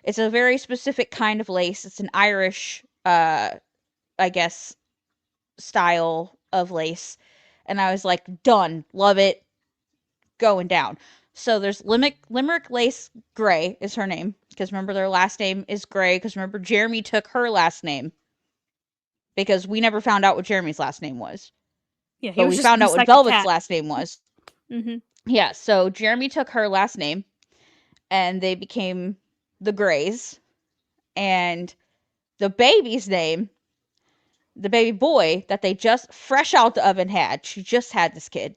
It's a very specific kind of lace. It's an Irish, I guess, style of lace. And I was like, done, love it, going down. So there's Limerick Lace Gray is her name because remember their last name is Gray because remember Jeremy took her last name because we never found out what Jeremy's last name was, Yeah, he but was we just found out he's what like a Velvet's cat. last name was. Mm-hmm. Yeah, so Jeremy took her last name and they became the Grays. And the baby's name, the baby boy that they just fresh out the oven had, she just had this kid.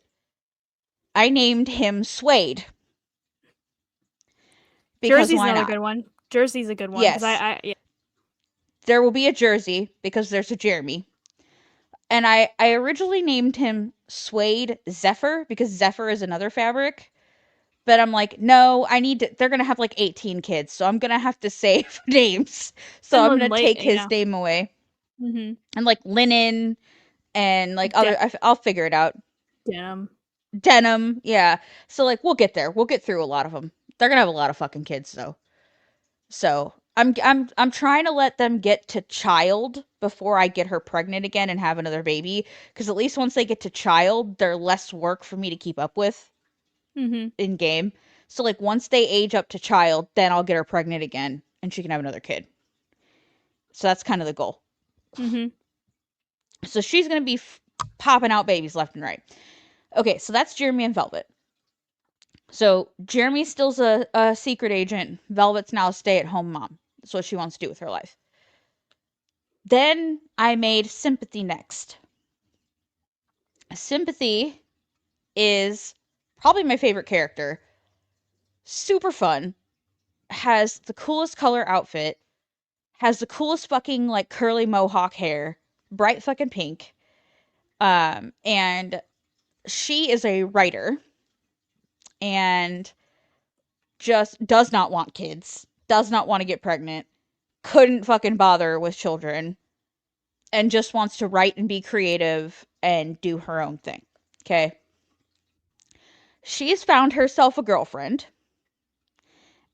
I named him Suede because Jersey's why another not? good one. Jersey's a good one because Yes, yeah. there will be a Jersey because there's a Jeremy. And I originally named him Suede Zephyr because Zephyr is another fabric. But I'm like, no, I need to. They're going to have like 18 kids. So I'm going to have to save names. So I'm going Finland to late, take yeah. his name away. Mm-hmm. And like linen and like De- other, I'll figure it out. denim. Denim, yeah. So like we'll get there. We'll get through a lot of them. They're gonna have a lot of fucking kids though. So I'm trying to let them get to child before I get her pregnant again and have another baby. Because at least once they get to child, they're less work for me to keep up with Mm-hmm. in game. So like once they age up to child, then I'll get her pregnant again and she can have another kid. So that's kind of the goal. Mm-hmm. So she's gonna be popping out babies left and right. Okay, so that's Jeremy and Velvet. So Jeremy still's a secret agent. Velvet's now a stay-at-home mom. That's what she wants to do with her life. Then I made Sympathy next. Sympathy is probably my favorite character. Super fun. Has the coolest color outfit. has the coolest fucking like curly mohawk hair, bright fucking pink. And she is a writer and just does not want kids, does not want to get pregnant, couldn't fucking bother with children, and just wants to write and be creative and do her own thing. Okay. She's found herself a girlfriend,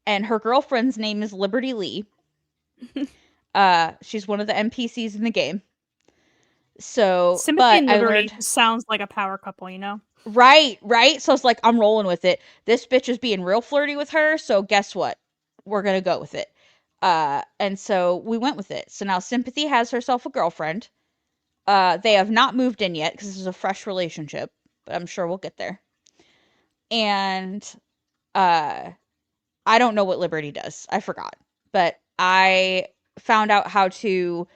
and her girlfriend's name is Liberty Lee. She's one of the NPCs in the game. So, Sympathy but and I Liberty learned sounds like a power couple, you know? right, right. So it's like I'm rolling with it. This bitch is being real flirty with her. So guess what? We're gonna go with it. And so we went with it. So now Sympathy has herself a girlfriend. They have not moved in yet because this is a fresh relationship, but I'm sure we'll get there. And uh, I don't know what Liberty does. I forgot, but I found out how to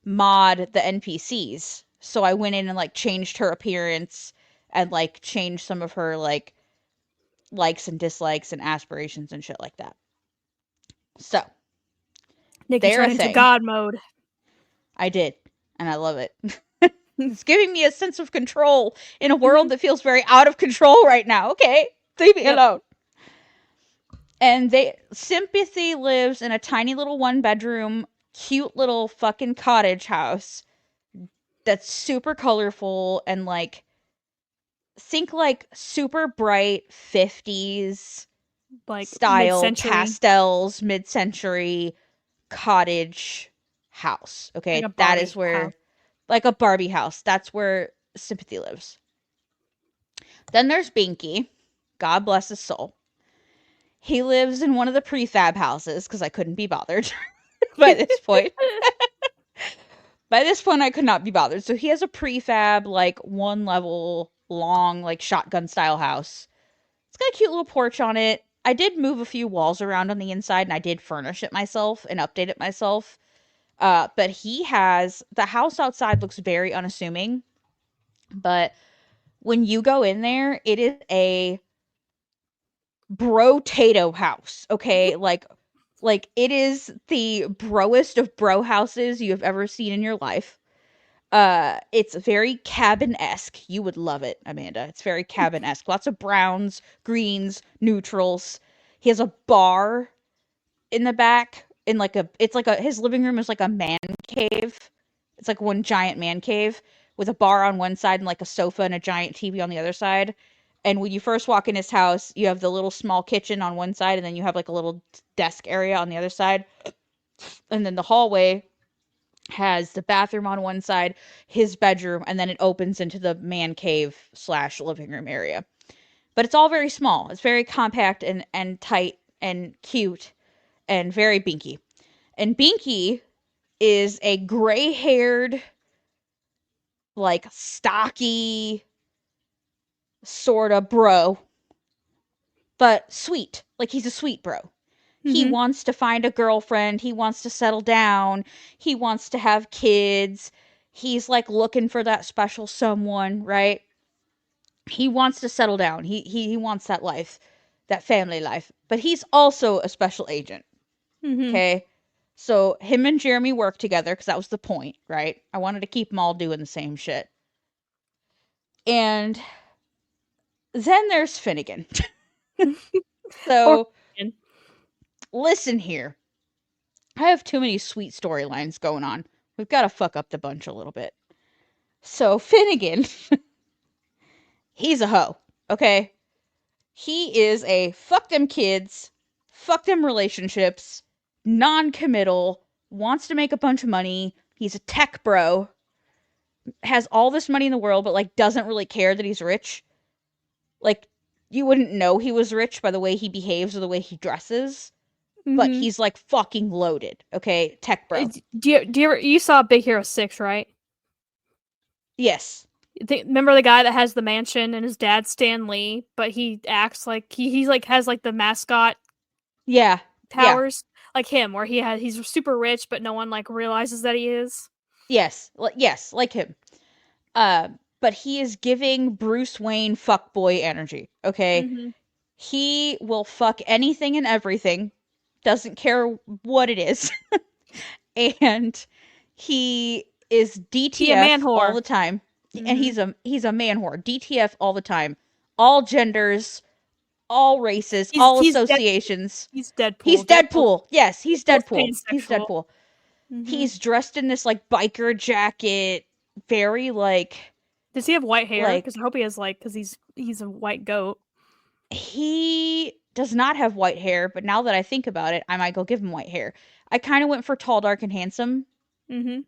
mod the NPCs. So I went in and like changed her appearance and like changed some of her like likes and dislikes and aspirations and shit like that. So Nikki they're a turned into thing. God mode. I did, and I love it. It's giving me a sense of control in a world Mhm. that feels very out of control right now. Okay, leave me Yep. alone. And they Sympathy lives in a tiny little one bedroom, cute little fucking cottage house that's super colorful and like think like super bright 50s Like style mid-century, pastels, mid-century cottage house. like Okay, a that is Barbie house. where like a Barbie house. That's where Sympathy lives. Then there's Binky. God bless his soul. He lives in one of the prefab houses because I couldn't be bothered by this point. By this point, I could not be bothered. So he has a prefab, like one level long, like shotgun style house. It's got a cute little porch on it. I did move a few walls around on the inside and I did furnish it myself and update it myself. But he has the house outside looks very unassuming. But when you go in there, it is a bro-tato house. Okay. Like it is the broest of bro houses you have ever seen in your life. It's very cabin-esque. You would love it, Amanda. It's very cabin-esque. Lots of browns, greens, neutrals. He has a bar in the back in like a it's like a his living room is like a man cave. It's like one giant man cave with a bar on one side and like a sofa and a giant TV on the other side. And when you first walk in his house, you have the little small kitchen on one side and then you have like a little desk area on the other side. And then the hallway has the bathroom on one side, his bedroom, and then it opens into the man cave slash living room area. But it's all very small. It's very compact and tight and cute and very binky. And Binky is a gray haired, like stocky sort of bro, but sweet. Like he's a sweet bro. He Mhm. wants to find a girlfriend. He wants to settle down. He wants to have kids. He's like looking for that special someone, right? He wants to settle down. He wants that life, that family life. But he's also a special agent. Mhm. Okay. So him and Jeremy work together because that was the point, right? I wanted to keep them all doing the same shit. And then there's Finnegan. Poor So kid. listen here. I have too many sweet storylines going on. We've got to fuck up the bunch a little bit. So Finnegan, he's a hoe. Okay. He is a fuck them kids, fuck them relationships, non committal, wants to make a bunch of money. He's a tech bro, has all this money in the world, but like doesn't really care that he's rich. Like you wouldn't know he was rich by the way he behaves or the way he dresses, but Mhm. he's like fucking loaded. Okay, tech bro. You saw Big Hero 6, right? Yes. Remember the guy that has the mansion and his dad's Stan Lee, but he acts like he's like has like the mascot Yeah. Yeah. powers like him, where he's super rich, but no one like realizes that he is. Yes. Yes. Like him. But he is giving Bruce Wayne fuckboy energy. Okay. Hmm. He will fuck anything and everything. Doesn't care what it is. and he is He a man DTF all whore. the time, and Mm-hmm. he's a man whore, DTF all the time, all genders, all races, He's all he's dead. associations. He's He's Deadpool. Deadpool. Yes, he's Deadpool's Deadpool. He's pansexual. Deadpool. Mm-hmm. He's dressed in this like biker jacket, very Does he have white hair? like Because I hope he has like, because he's a white goat. he does not have white hair, but now that I think about it, I might go give him white hair. I kind of went for tall, dark, and handsome Mm-hmm.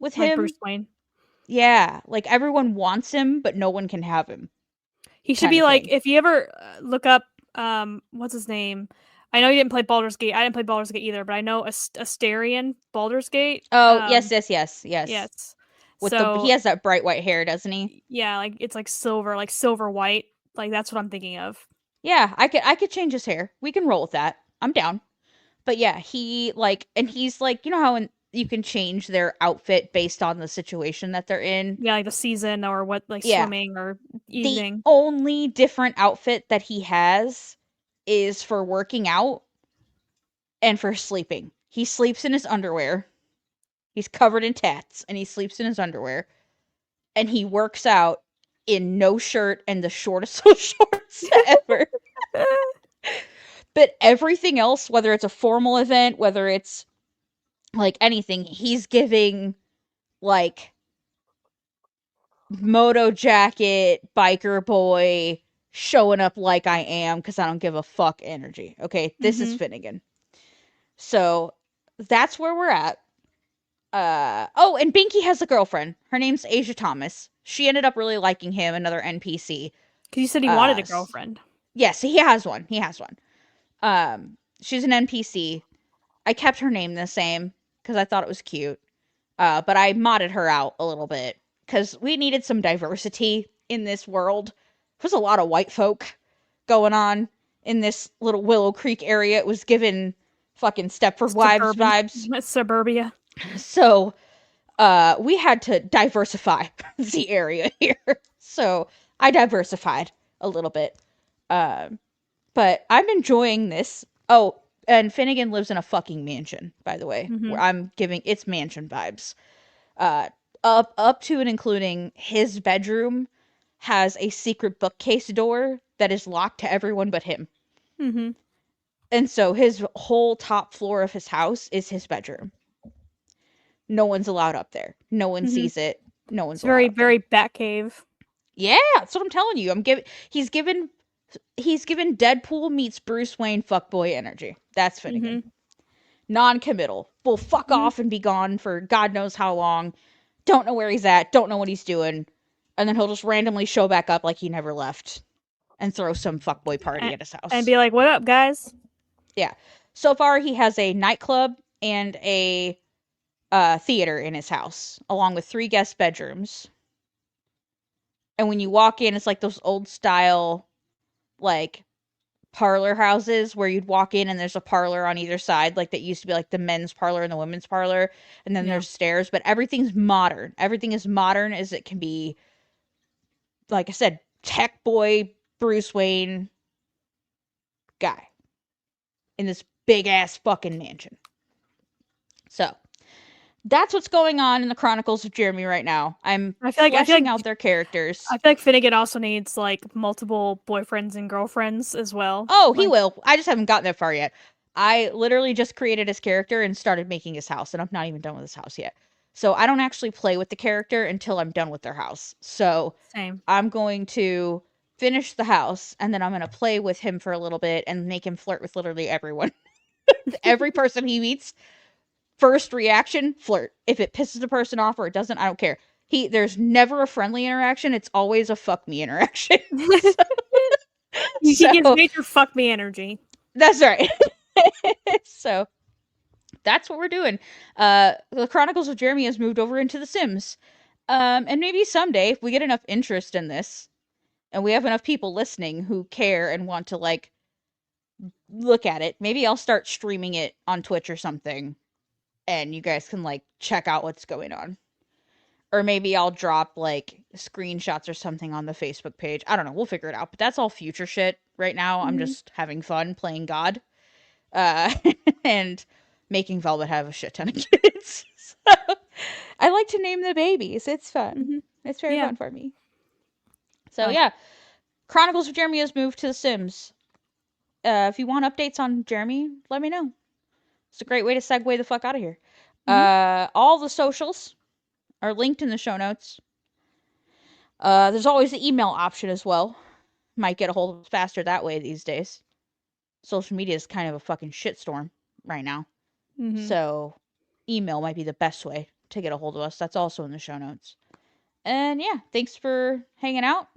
with Like Bruce him. Wayne. Yeah, like everyone wants him, but no one can have him, He should kind be of like, thing. if you ever look up, what's his name? I know you didn't play Baldur's Gate. I didn't play Baldur's Gate either, but I know Astarion, Baldur's Gate. Oh, yes, yes, yes, yes. Yes. With the he So has that bright white hair, doesn't he? yeah, like it's like silver white. Like that's what I'm thinking of. Yeah, I could change his hair. We can roll with that. I'm down. But yeah, he like and he's like, you know how you can change their outfit based on the situation that they're in? Yeah, like the season or what, like Yeah. swimming or The eating. only different outfit that he has is for working out and for sleeping. He sleeps in his underwear. He's covered in tats and he sleeps in his underwear. And he works out in no shirt and the shortest of shorts ever. But everything else, whether it's a formal event, whether it's like anything, he's giving like moto jacket, biker boy, showing up like I am because I don't give a fuck energy. Okay, this is Mm-hmm. Finnegan. So that's where we're at. Oh, and Binky has a girlfriend. Her name's Asia Thomas. She ended up really liking him, another NPC. Because you said he wanted Uh a girlfriend. yes, he has one. He has one. She's an NPC. I kept her name the same because I thought it was cute. But I modded her out a little bit because we needed some diversity in this world. There's a lot of white folk going on in this little Willow Creek area. It was given fucking Stepford Wives Suburban, vibes. suburbia. So we had to diversify the area here. So I diversified a little bit. Um, but I'm enjoying this. Oh, and Finnegan lives in a fucking mansion, by the way. Mm-hmm. Where I'm giving it's mansion vibes. Uh, up to and including his bedroom has a secret bookcase door that is locked to everyone but him. Mm-hmm. And so his whole top floor of his house is his bedroom. No one's allowed up there. No one Mm-hmm. sees it. No It's one's allowed very, up there. very Batcave. Yeah, that's what I'm telling you. I'm giving he's given Deadpool meets Bruce Wayne fuckboy energy. That's Finnegan. Mm-hmm. Non-committal. Will fuck Mm-hmm. off and be gone for God knows how long. Don't know where he's at. Don't know what he's doing. And then he'll just randomly show back up like he never left and throw some fuckboy party And, at his and house. be like, "What up, guys?" Yeah. So far, he has a nightclub and a theater in his house, along with 3 guest bedrooms. And when you walk in, it's like those old style, like parlor houses where you'd walk in and there's a parlor on either side, like that used to be like the men's parlor and the women's parlor, and then Yeah. there's stairs, but everything's modern. Everything is modern as it can be. Like I said, tech boy Bruce Wayne guy in this big ass fucking mansion. So that's what's going on in the Chronicles of Jeremy right now. I'm I feel like I feel fleshing like out their characters. I feel like Finnegan also needs like multiple boyfriends and girlfriends as well. Oh, he Like, will. I just haven't gotten that far yet. I literally just created his character and started making his house, and I'm not even done with his house yet. So I don't actually play with the character until I'm done with their house. So same. I'm going to finish the house, and then I'm going to play with him for a little bit and make him flirt with literally everyone. Every person he meets, first reaction, flirt. If it pisses the person off or it doesn't, I don't care. There's never a friendly interaction. It's always a fuck me interaction. He gives So major fuck me energy. that's right. So that's what we're doing. The Chronicles of Jeremy has moved over into The Sims. And maybe someday, if we get enough interest in this, and we have enough people listening who care and want to like look at it, maybe I'll start streaming it on Twitch or something, and you guys can like check out what's going on. Or maybe I'll drop like screenshots or something on the Facebook page. I don't know. We'll figure it out. But that's all future shit right now. I'm Mm-hmm. just having fun playing God. Uh, and making Velvet have a shit ton of kids. So, I like to name the babies. It's fun. Mm-hmm. It's very Yeah. fun for me. So Oh, yeah, Chronicles of Jeremy has moved to The Sims. If you want updates on Jeremy, let me know. It's a great way to segue the fuck out of here. mm-hmm. All the socials are linked in the show notes. There's always the email option as well. Might get a hold of us faster that way these days. Social media is kind of a fucking shitstorm right now. Mm-hmm. So, email might be the best way to get a hold of us. That's also in the show notes. And yeah, thanks for hanging out.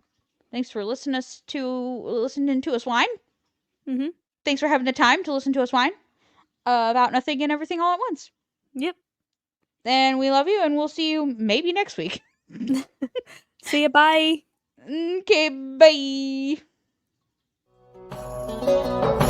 Thanks for listening to us whine. Mm-hmm. Thanks for having the time to listen to us whine about nothing and everything all at once. Yep. And we love you, and we'll see you maybe next week. See ya. Bye. Okay, bye.